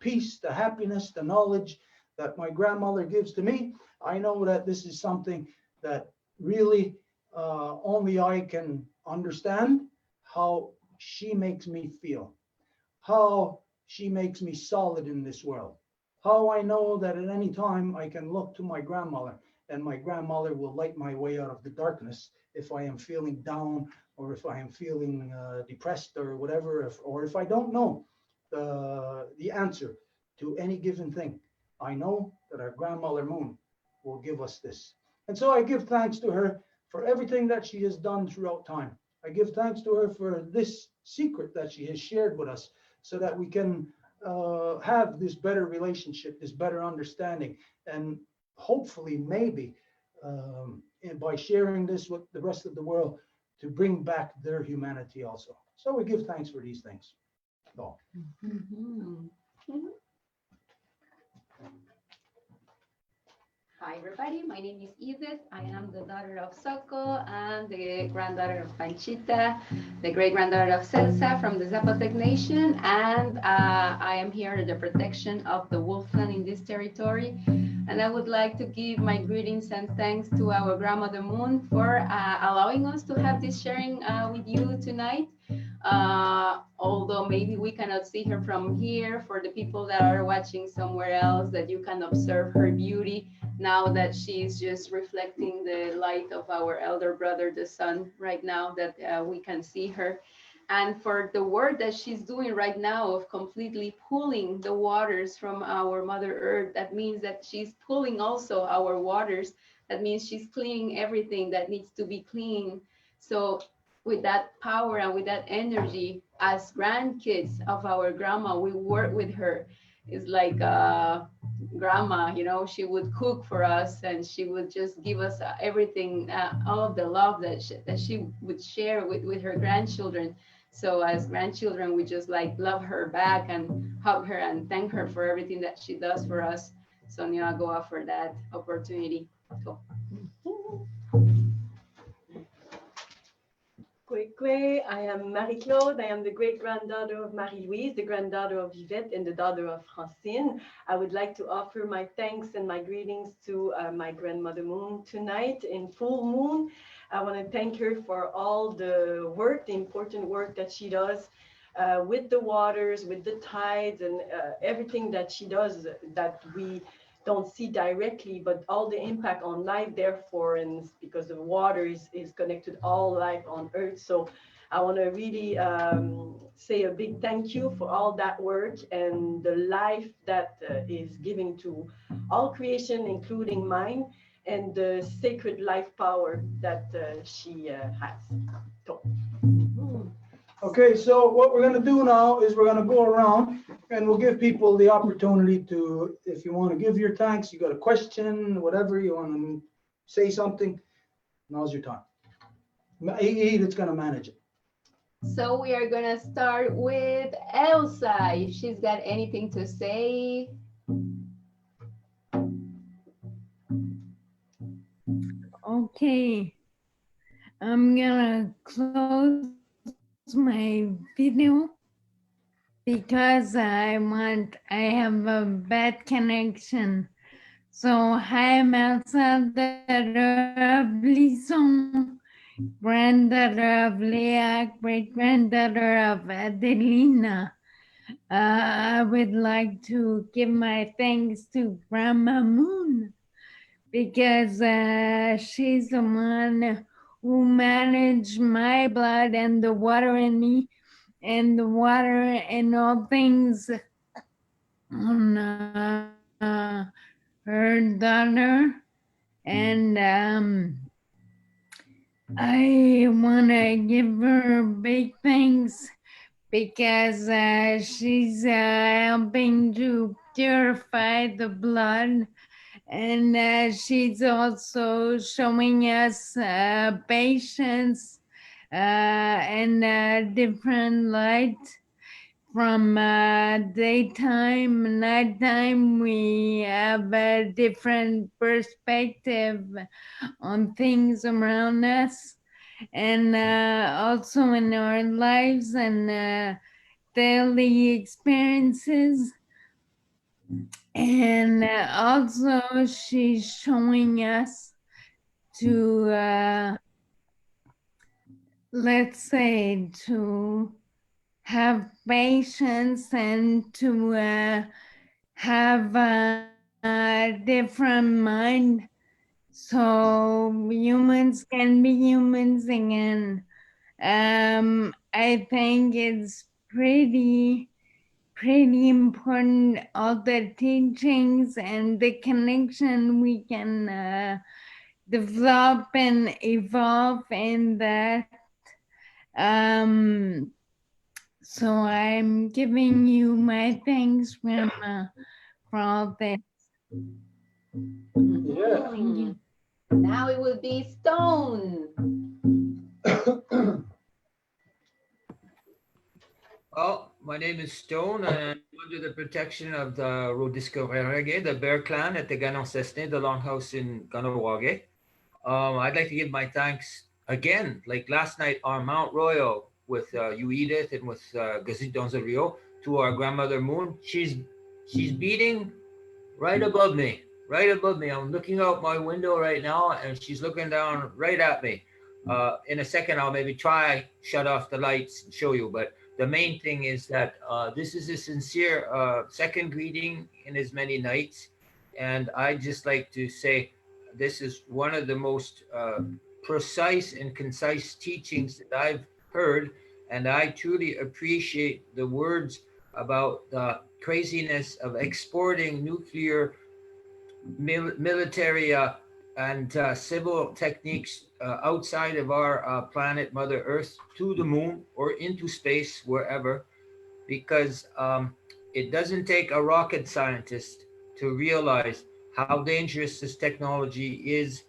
A: peace, the happiness, the knowledge that my grandmother gives to me, I know that this is something that really only I can understand how she makes me feel, how she makes me solid in this world, how I know that at any time I can look to my grandmother, and my grandmother will light my way out of the darkness if I am feeling down, or if I am feeling depressed or whatever, or if I don't know the answer to any given thing. I know that our grandmother Moon will give us this. And so I give thanks to her for everything that she has done throughout time. I give thanks to her for this secret that she has shared with us, so that we can have this better relationship, this better understanding, and hopefully, maybe, and by sharing this with the rest of the world, to bring back their humanity also. So we give thanks for these things. So.
D: Mhm. Hi everybody, my name is Edith. I am the daughter of Soko and the granddaughter of Panchita, the great-granddaughter of Celsa from the Zapotec Nation, and I am here at the protection of the wolfland in this territory. And I would like to give my greetings and thanks to our grandmother Moon for allowing us to have this sharing with you tonight. Although maybe we cannot see her from here, for the people that are watching somewhere else, that you can observe her beauty now that she's just reflecting the light of our elder brother, the sun, right now, that we can see her. And for the work that she's doing right now of completely pulling the waters from our Mother Earth, that means that she's pulling also our waters. That means she's cleaning everything that needs to be cleaned. So with that power and with that energy, as grandkids of our grandma, we work with her. It's like grandma, you know, she would cook for us, and she would just give us everything, all of the love that she would share with her grandchildren. So as grandchildren, we just like love her back and hug her and thank her for everything that she does for us. So now go out for that opportunity. So.
E: I am Marie-Claude. I am the great-granddaughter of Marie-Louise, the granddaughter of Yvette, and the daughter of Francine. I would like to offer my thanks and my greetings to my grandmother Moon tonight in full moon. I want to thank her for all the work, the important work that she does with the waters, with the tides, and everything that she does that we don't see directly, but all the impact on life, therefore, and because the water is connected all life on Earth. So I want to really say a big thank you for all that work and the life that is giving to all creation, including mine, and the sacred life power that she has. So.
A: Okay, so what we're going to do now is we're going to go around and we'll give people the opportunity to, if you want to give your thanks, you got a question, whatever, you want to say something, now's your time. Edith's going to manage it.
D: So we are going to start with Elsa, if she's got anything to say.
F: Okay, I'm gonna close my video because I have a bad connection. So hi, I'm Elsa, daughter of Lison, granddaughter of Leah, great-granddaughter of Adelina. I would like to give my thanks to Grandma Moon, because she's the one who managed my blood and the water in me, and the water and all things on her daughter. And I want to give her big thanks because she's helping to purify the blood. And she's also showing us patience and different light from daytime, nighttime. We have a different perspective on things around us, and also in our lives and daily experiences. And also she's showing us to let's say to have patience and to have a different mind so humans can be humans again. I think it's pretty important, all the teachings and the connection we can develop and evolve in that. Um, so I'm giving you my thanks, Grandma, for all this.
A: Yeah.
F: Thank you.
D: Now it will be Stone.
G: Well, my name is Stone, and I'm under the protection of the Rodisco-Reggae, the Bear Clan at the Ganon-Sesne, the Longhouse in Ganawage. I'd like to give my thanks again, like last night on Mount Royal with you, Edith, and with Gazit Donzario, to our grandmother Moon. She's beating right above me, right above me. I'm looking out my window right now, and she's looking down right at me. In a second, I'll maybe try shut off the lights and show you, but the main thing is that this is a sincere second greeting in as many nights, and I just like to say this is one of the most precise and concise teachings that I've heard, and I truly appreciate the words about the craziness of exporting nuclear military and civil techniques outside of our planet, Mother Earth, to the moon or into space, wherever, because it doesn't take a rocket scientist to realize how dangerous this technology is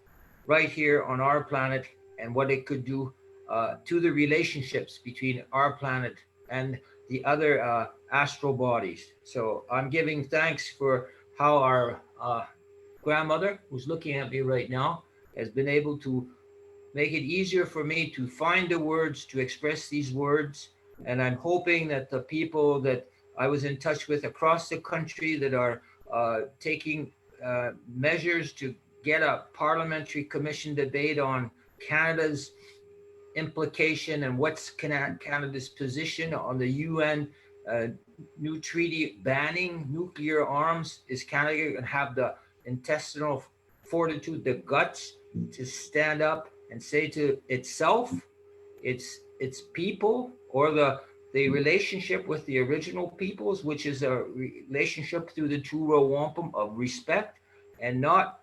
G: right here on our planet and what it could do to the relationships between our planet and the other astral bodies. So I'm giving thanks for how our grandmother, who's looking at me right now, has been able to make it easier for me to find the words to express these words. And I'm hoping that the people that I was in touch with across the country that are taking measures to get a parliamentary commission debate on Canada's implication and what's Canada's position on the UN new treaty banning nuclear arms. Is Canada going to have the intestinal fortitude, the guts to stand up and say to itself, its people, or the relationship with the original peoples, which is a relationship through the true wampum of respect and not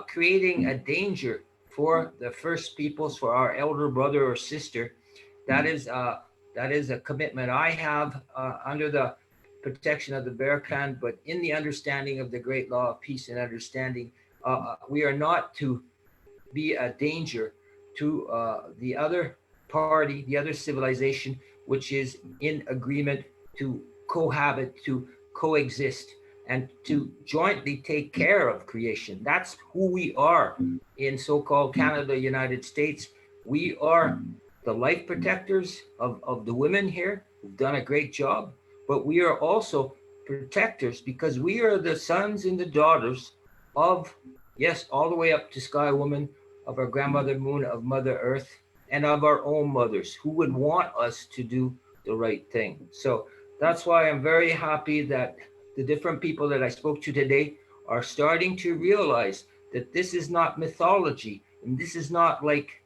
G: creating a danger for the first peoples, for our elder brother or sister. That is a commitment I have under the protection of the Bear Clan, but in the understanding of the great law of peace and understanding, we are not to be a danger to the other party, the other civilization, which is in agreement to cohabit, to coexist, and to jointly take care of creation. That's who we are in so-called Canada, United States. We are the life protectors of the women here who've done a great job, but we are also protectors because we are the sons and the daughters of, yes, all the way up to Sky Woman, of our grandmother Moon, of Mother Earth, and of our own mothers who would want us to do the right thing. So that's why I'm very happy that the different people that I spoke to today are starting to realize that this is not mythology and this is not like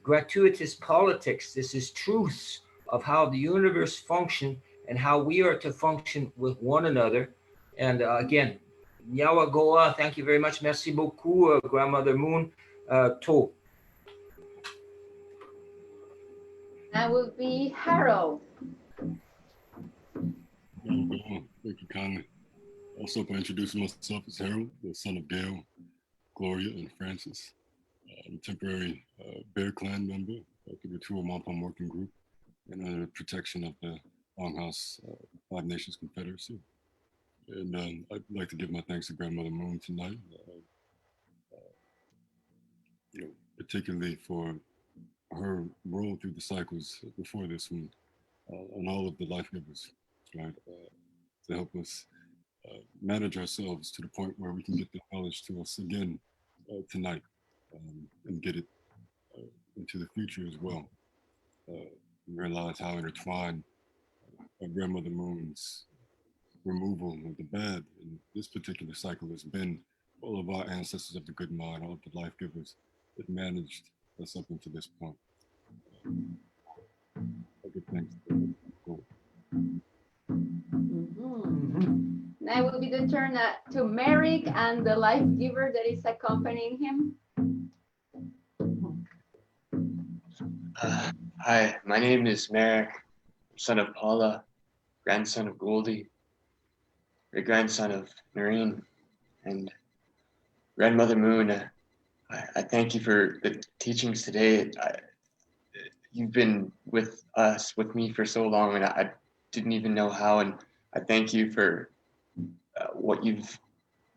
G: gratuitous politics. This is truths of how the universe functions and how we are to function with one another. And again, Nyawa Goa, thank you very much. Merci beaucoup, Grandmother Moon. To.
D: That will be Harold.
H: Thank you kindly. Also, by introducing myself as Harold, the son of Gail, Gloria, and Francis. I'm a temporary Bear Clan member through the 2-month working group and under the protection of the Longhouse Five Nations Confederacy. And I'd like to give my thanks to Grandmother Moon tonight, particularly for her role through the cycles before this one, and all of the life givers, right, to help us manage ourselves to the point where we can get the knowledge to us again tonight, and get it into the future as well. Realize how intertwined Grandmother Moon's removal of the bad in this particular cycle has been. All of our ancestors of the good mind, all of the life givers that managed us up into this point. I give thanks to
D: Now it will be the turn to Merrick and the life giver that is accompanying him.
I: Hi, my name is Merrick, son of Paula, grandson of Goldie, great grandson of Noreen, and Grandmother Moon. I thank you for the teachings today. You've been with us, with me for so long, and I didn't even know how. And I thank you for what you've,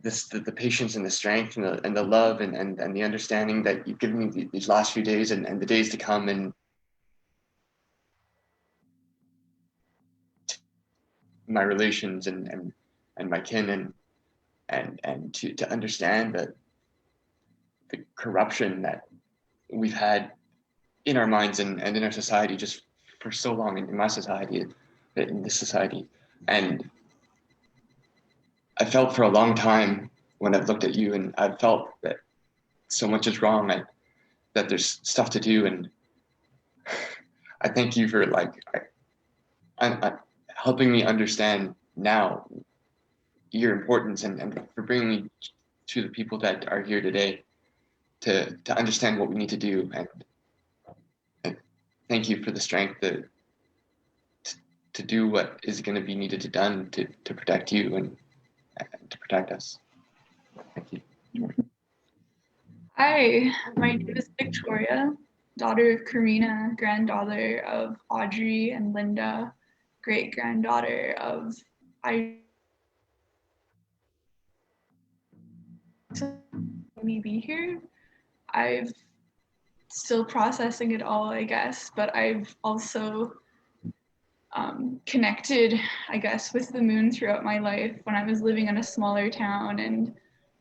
I: the patience and the strength and the love and the understanding that you've given me these last few days and the days to come, and my relations and my kin, and to understand that the corruption that we've had in our minds and in our society just for so long, in my society, in this society. And I felt for a long time when I've looked at you, and I've felt that so much is wrong, that there's stuff to do. And I thank you for helping me understand now your importance, and for bringing me to the people that are here today to understand what we need to do. And thank you for the strength to do what is going to be needed to done to protect you and to protect us. Thank you.
J: Hi, my name is Victoria, daughter of Karina, granddaughter of Audrey and Linda, great-granddaughter of me be here. I've still processing it all, I guess, but I've also connected, I guess, with the moon throughout my life when I was living in a smaller town and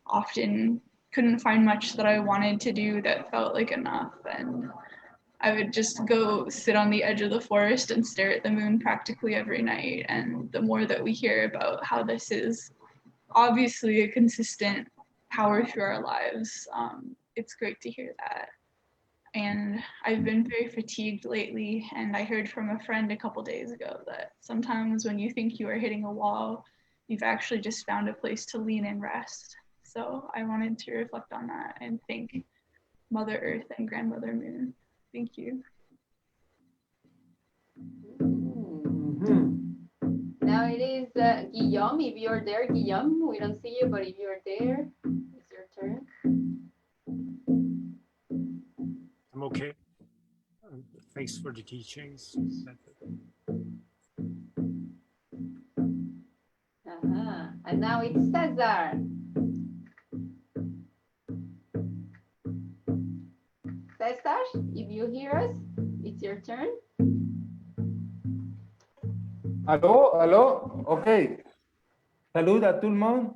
J: often couldn't find much that I wanted to do that felt like enough. And I would just go sit on the edge of the forest and stare at the moon practically every night. And the more that we hear about how this is obviously a consistent power through our lives, it's great to hear that. And I've been very fatigued lately, and I heard from a friend a couple days ago that sometimes when you think you are hitting a wall, you've actually just found a place to lean and rest. So I wanted to reflect on that and thank Mother Earth and Grandmother Moon. Thank you.
D: Now it is Guillaume. If you're there, Guillaume, we don't see you, but if you're there, it's your turn.
K: I'm okay. Thanks for the teachings.
D: And now it's Cesar. Cesar, if you hear us, it's your turn.
L: Allô, ok. Salut à tout le monde.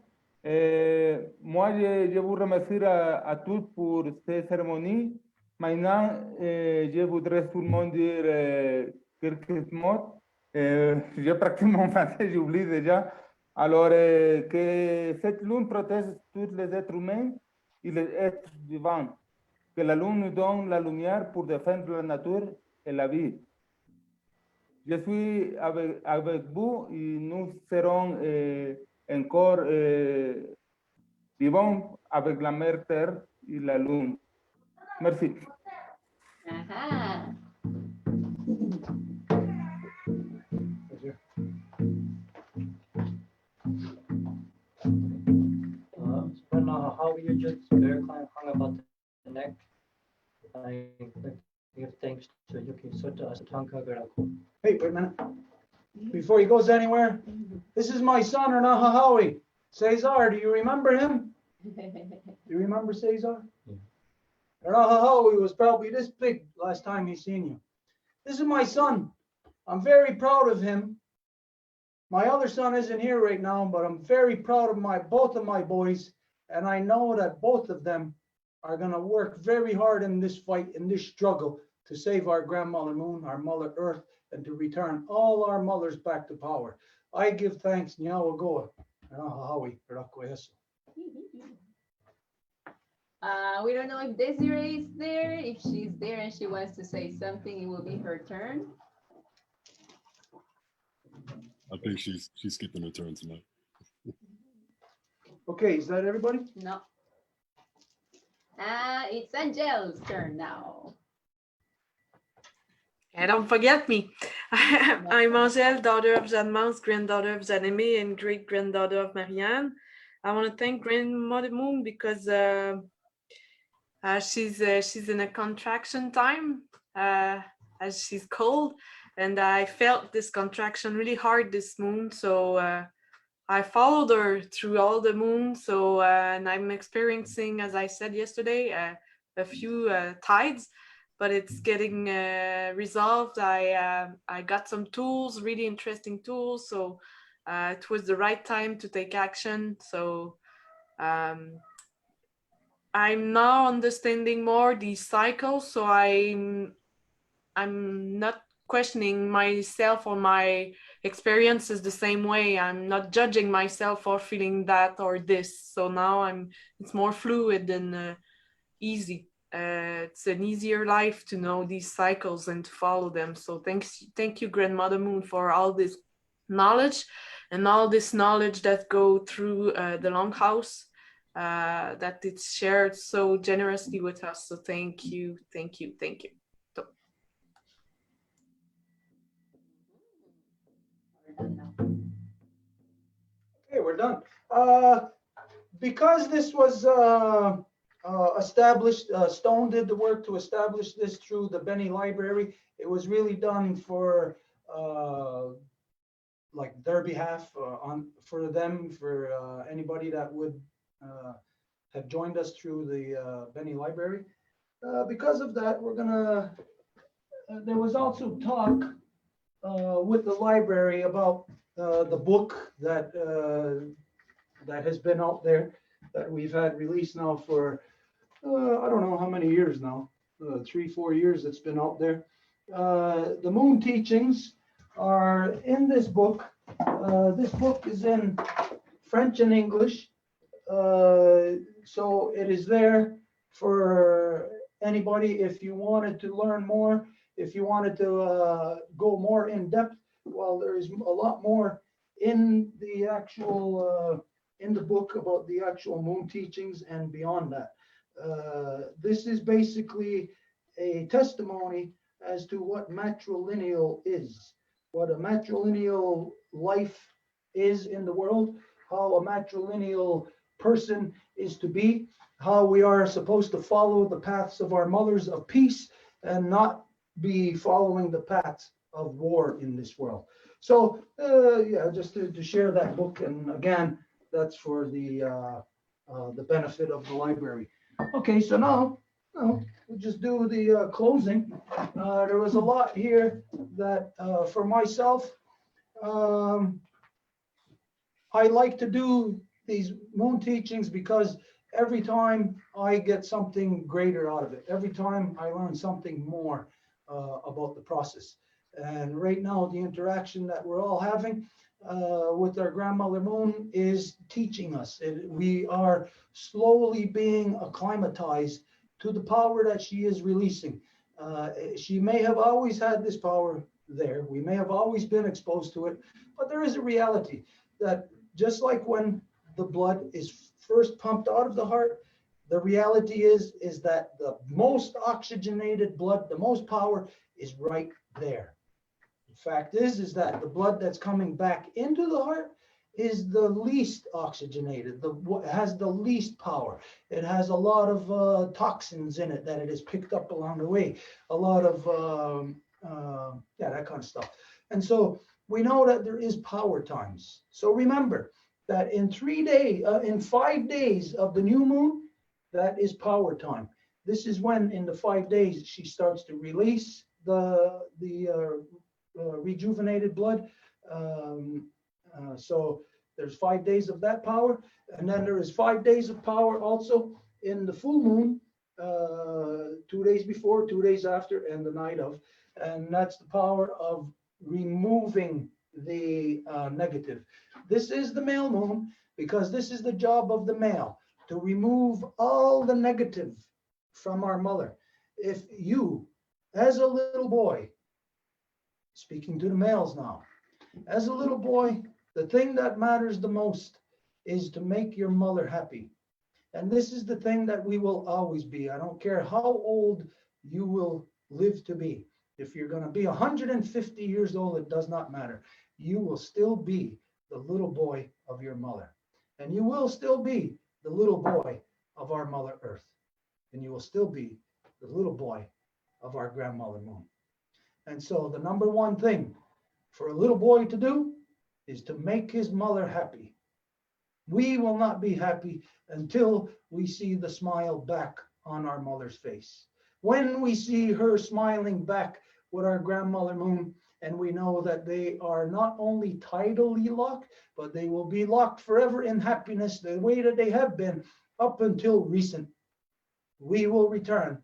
L: Moi, je vous remercie à tous pour cette cérémonie. Maintenant, je voudrais seulement dire quelques mots. Je pratique mon français, j'oublie déjà. Alors, que cette lune protège tous les êtres humains et les êtres vivants. Que la lune nous donne la lumière pour défendre la nature et la vie. Je suis avec vous et nous serons encore vivants avec la mère Terre et la Lune. Merci.
M: When how you just hung about the neck, I give thanks
A: Hey, wait a minute. Before he goes anywhere, this is my son, Ernahahawi. Cesar, do you remember him? Do you remember Cesar? Ernahahawi was probably this big last time he seen you. This is my son. I'm very proud of him. My other son isn't here right now, but I'm very proud of both of my boys. And I know that both of them are going to work very hard in this fight, in this struggle to save our grandmother moon, our mother earth, and to return all our mothers back to power. I give thanks. Nyawagoa.
D: We don't know if Desiree is there. If she's there and she wants to say something, it will be her turn.
H: I think she's skipping her turn tonight.
A: Okay, is that everybody?
D: No. It's Angel's turn now.
N: And don't forget me. I'm Angèle, daughter of Jeanne Mance, granddaughter of Jeanne-Aimée, and great-granddaughter of Marianne. I want to thank Grandmother Moon because she's in a contraction time, as she's cold, and I felt this contraction really hard this moon. So I followed her through all the moons. So and I'm experiencing, as I said yesterday, a few tides. But it's getting resolved. I got some tools, really interesting tools. So it was the right time to take action. So I'm now understanding more these cycles. So I'm not questioning myself or my experiences the same way. I'm not judging myself for feeling that or this. So now it's more fluid and easy. It's an easier life to know these cycles and to follow them. So thank you, Grandmother Moon, for all this knowledge and all this knowledge that go through the Longhouse, that it's shared so generously with us. So thank you, thank you, thank you. So.
A: Okay, we're done. Because this was established, Stone did the work to establish this through the Benny Library. It was really done for like their behalf, for them, for anybody that would have joined us through the Benny Library. Because of that, we're gonna. There was also talk with the library about the book that has been out there, that we've had released now for I don't know how many years now, 3-4 years it's been out there. The Moon Teachings are in this book. This book is in French and English, so it is there for anybody if you wanted to learn more, if you wanted to go more in depth. Well, there is a lot more in the actual in the book about the actual Moon Teachings and beyond that. This is basically a testimony as to what matrilineal is, what a matrilineal life is in the world, how a matrilineal person is to be, how we are supposed to follow the paths of our mothers of peace and not be following the paths of war in this world. So yeah, just to share that book, and again, that's for the benefit of the library. Okay, so now we'll just do the closing. There was a lot here that for myself, I like to do these Moon Teachings because every time I get something greater out of it, every time I learn something more about the process. And right now, the interaction that we're all having with our grandmother Moon is teaching us. We are slowly being acclimatized to the power that she is releasing. She may have always had this power there. We may have always been exposed to it, but there is a reality that just like when the blood is first pumped out of the heart, the reality is that the most oxygenated blood, the most power is right there. The fact is that the blood that's coming back into the heart is the least oxygenated, has the least power. It has a lot of toxins in it that it has picked up along the way, a lot of yeah, that kind of stuff. And so we know that there is power times. So remember that in 5 days of the new moon, that is power time. This is when in the 5 days she starts to release the rejuvenated blood. So there's 5 days of that power. And then there is 5 days of power also in the full moon, 2 days before, 2 days after, and the night of. And that's the power of removing the negative. This is the male moon because this is the job of the male, to remove all the negative from our mother. If you, as a little boy, speaking to the males now, as a little boy, the thing that matters the most is to make your mother happy. And this is the thing that we will always be. I don't care how old you will live to be. If you're going to be 150 years old, it does not matter. You will still be the little boy of your mother. And you will still be the little boy of our Mother Earth. And you will still be the little boy of our grandmother Moon. And so the number one thing for a little boy to do is to make his mother happy. We will not be happy until we see the smile back on our mother's face. When we see her smiling back with our grandmother Moon, and we know that they are not only tidally locked, but they will be locked forever in happiness the way that they have been up until recent, we will return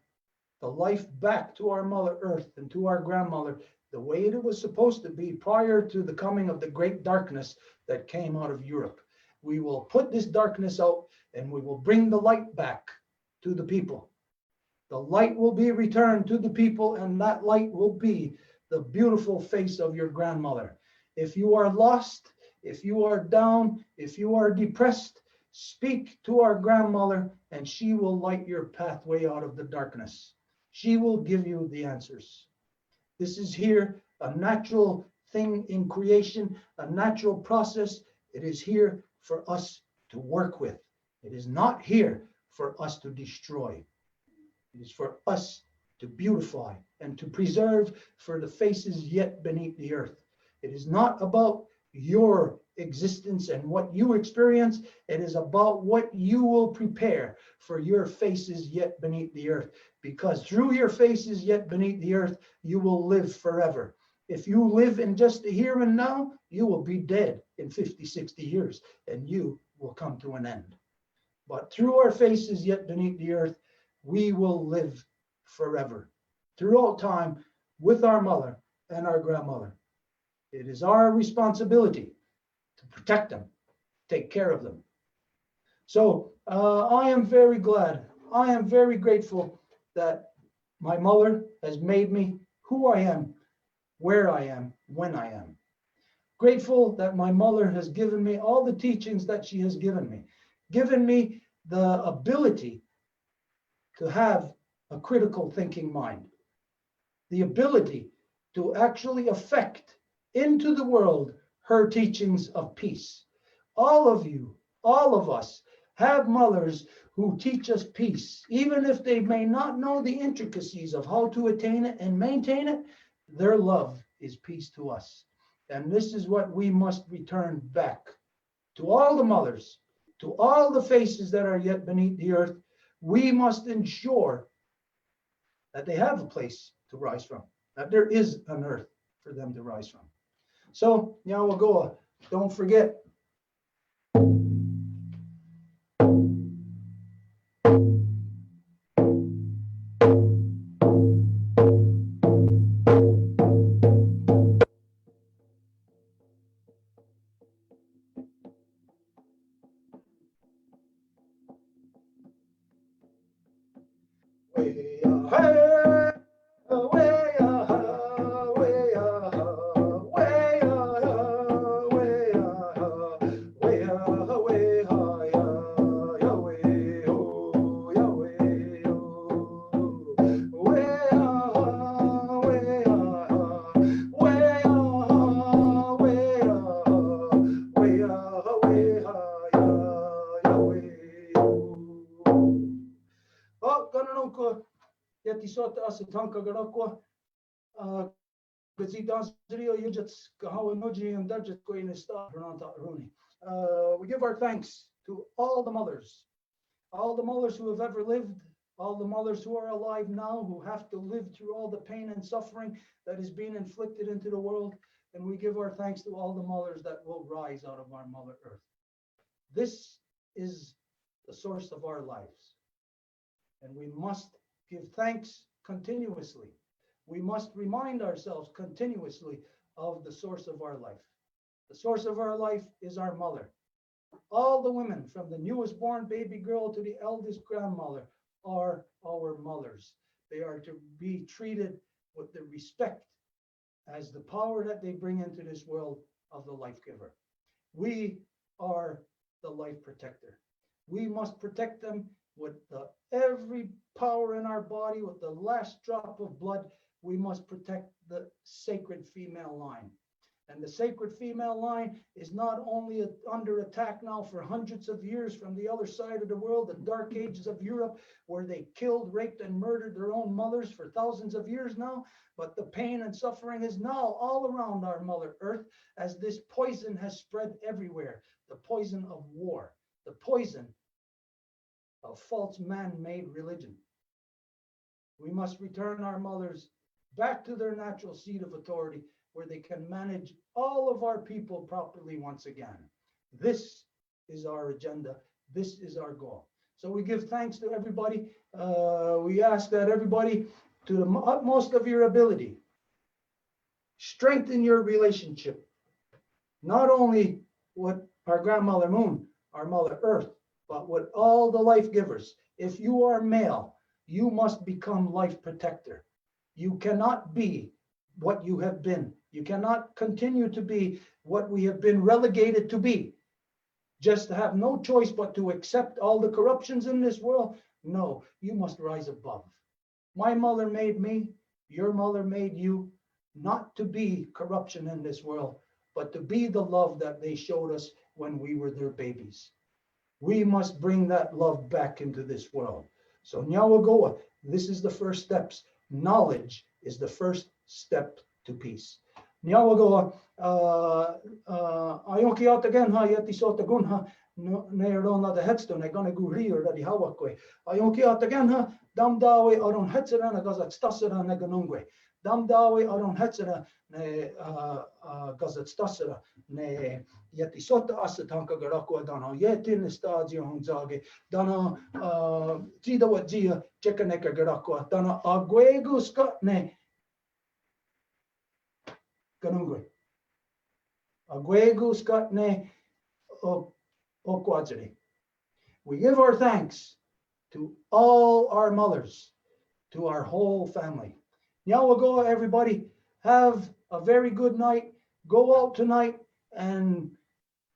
A: the life back to our Mother Earth and to our grandmother the way it was supposed to be prior to the coming of the great darkness that came out of Europe. We will put this darkness out and we will bring the light back to the people. The light will be returned to the people, and that light will be the beautiful face of your grandmother. If you are lost, if you are down, if you are depressed, speak to our grandmother and she will light your pathway out of the darkness. She will give you the answers. This is here a natural thing in creation, a natural process. It is here for us to work with. It is not here for us to destroy. It is for us to beautify and to preserve for the faces yet beneath the earth. It is not about your existence and what you experience. It is about what you will prepare for your faces yet beneath the earth. Because through your faces yet beneath the earth, you will live forever. If you live in just the here and now, you will be dead in 50, 60 years, and you will come to an end. But through our faces yet beneath the earth, we will live forever, throughout time, with our mother and our grandmother. It is our responsibility to protect them, take care of them. So I am very glad, I am very grateful that my mother has made me who I am, where I am, when I am. Grateful that my mother has given me all the teachings that she has given me the ability to have a critical thinking mind, the ability to actually affect into the world her teachings of peace. All of you, all of us have mothers who teach us peace. Even if they may not know the intricacies of how to attain it and maintain it, their love is peace to us. And this is what we must return back to all the mothers, to all the faces that are yet beneath the earth. We must ensure that they have a place to rise from, that there is an earth for them to rise from. So, Nyawagoa, don't forget. We give our thanks to all the mothers who have ever lived, all the mothers who are alive now, who have to live through all the pain and suffering that is being inflicted into the world. And we give our thanks to all the mothers that will rise out of our Mother Earth. This is the source of our lives. And we must give thanks continuously. We must remind ourselves continuously of the source of our life. The source of our life is our mother. All the women, from the newest born baby girl to the eldest grandmother, are our mothers. They are to be treated with the respect as the power that they bring into this world of the life giver. We are the life protector. We must protect them with every power in our body, with the last drop of blood. We must protect the sacred female line. And the sacred female line is not only under attack now for hundreds of years from the other side of the world, the dark ages of Europe, where they killed, raped, and murdered their own mothers for thousands of years now, but the pain and suffering is now all around our Mother Earth as this poison has spread everywhere. The poison of war, the poison of false man-made religion. We must return our mothers back to their natural seat of authority, where they can manage all of our people properly once again. This is our agenda. This is our goal. So we give thanks to everybody. We ask that everybody, to the utmost of your ability, strengthen your relationship, not only with our grandmother Moon, our Mother Earth, but with all the life givers. If you are male, you must become life protector. You cannot be what you have been. You cannot continue to be what we have been relegated to be. Just to have no choice but to accept all the corruptions in this world. No, you must rise above. My mother made me, your mother made you, not to be corruption in this world, but to be the love that they showed us when we were their babies. We must bring that love back into this world. So Nyawagoa, this is the first steps. Knowledge is the first step to peace. Nyawagoa, ayonki atagen ha yeti sota gunha neerona the headstone gonna go rear that the hawakwe. Ayonki atagen ha damdawe aron hetzera na gazat stasera na ganungwe. Damdawe aron hetzera ne gazat stasera ne yeti sota asatanka garako dana yeti ne stadio honzage dana tida wajia chekaneka garako dana agweguska ne ganungwe. Agwegu skatne okwadzeri. We give our thanks to all our mothers, to our whole family. Nyawagoa, everybody, have a very good night. Go out tonight and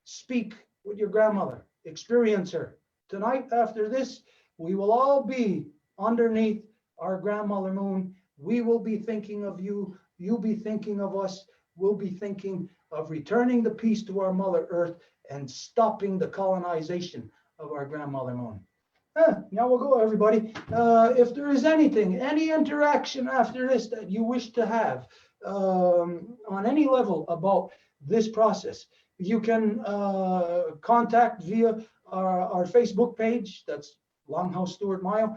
A: speak with your grandmother. Experience her. Tonight, after this, we will all be underneath our grandmother Moon. We will be thinking of you. You'll be thinking of us. We'll be thinking of returning the peace to our Mother Earth and stopping the colonization of our grandmother Moon. Now we'll go, everybody. If there is anything, any interaction after this that you wish to have on any level about this process, you can contact via our Facebook page. That's Longhouse Stuart Myiow.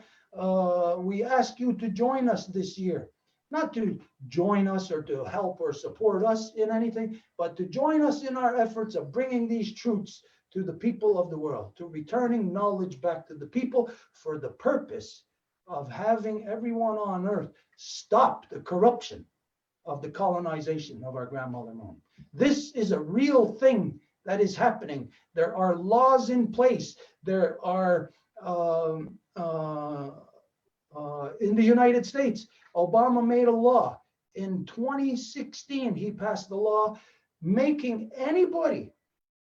A: We ask you to join us this year. Not to join us or to help or support us in anything, but to join us in our efforts of bringing these truths to the people of the world, to returning knowledge back to the people for the purpose of having everyone on earth stop the corruption of the colonization of our grandmother Moon. This is a real thing that is happening. There are laws in place. There are in the United States, Obama made a law. In 2016, he passed the law making anybody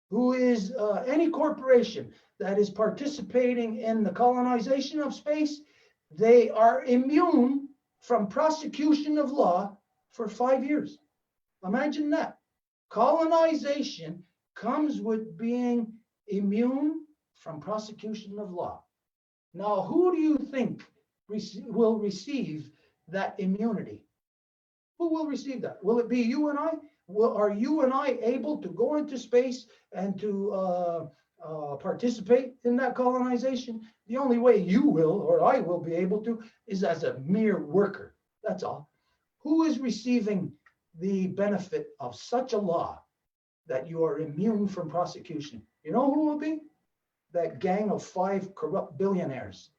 A: who is any corporation that is participating in the colonization of space, they are immune from prosecution of law for 5 years. Imagine that. Colonization comes with being immune from prosecution of law. Now, who do you think will receive that immunity? Who will receive that? Will it be you and I? Are you and I able to go into space and to participate in that colonization? The only way you will or I will be able to is as a mere worker. That's all. Who is receiving the benefit of such a law that you are immune from prosecution? You know who will be? That gang of 5 corrupt billionaires.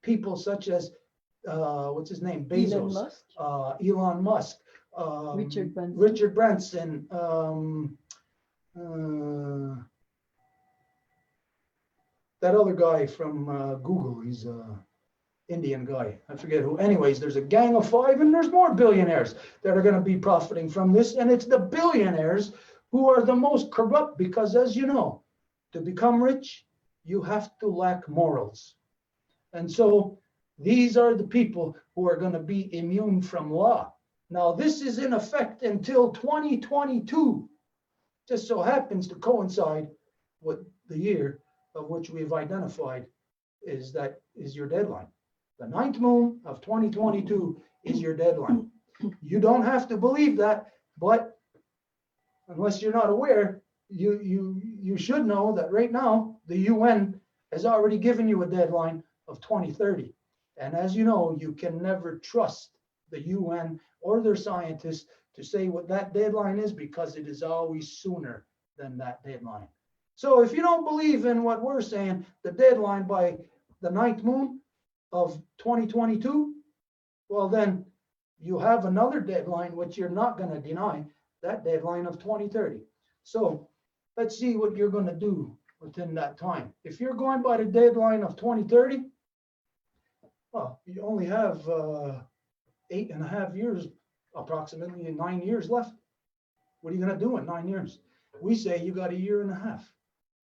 A: People such as, what's his name? Bezos. Elon Musk. Richard Branson. That other guy from Google, he's an Indian guy. I forget who. Anyways, there's a gang of 5 and there's more billionaires that are going to be profiting from this. And it's the billionaires who are the most corrupt because, as you know, to become rich, you have to lack morals. And so these are the people who are going to be immune from law. Now, this is in effect until 2022. Just so happens to coincide with the year of which we've identified is your deadline. The 9th moon of 2022 is your deadline. You don't have to believe that, but unless you're not aware, you should know that right now the UN has already given you a deadline of 2030. And as you know, you can never trust the UN or their scientists to say what that deadline is because it is always sooner than that deadline. So if you don't believe in what we're saying, the deadline by the 9th moon of 2022, well then you have another deadline which you're not going to deny, that deadline of 2030. So let's see what you're going to do within that time. If you're going by the deadline of 2030, well, you only have 8.5 years, approximately 9 years left. What are you going to do in 9 years? We say you got 1.5 years.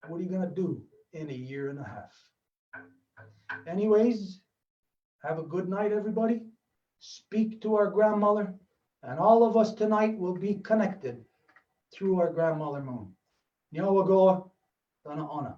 A: What are you going to do in 1.5 years? Anyways, have a good night, everybody. Speak to our grandmother, and all of us tonight will be connected through our grandmother moon. Nyawagoa, Dana Ona.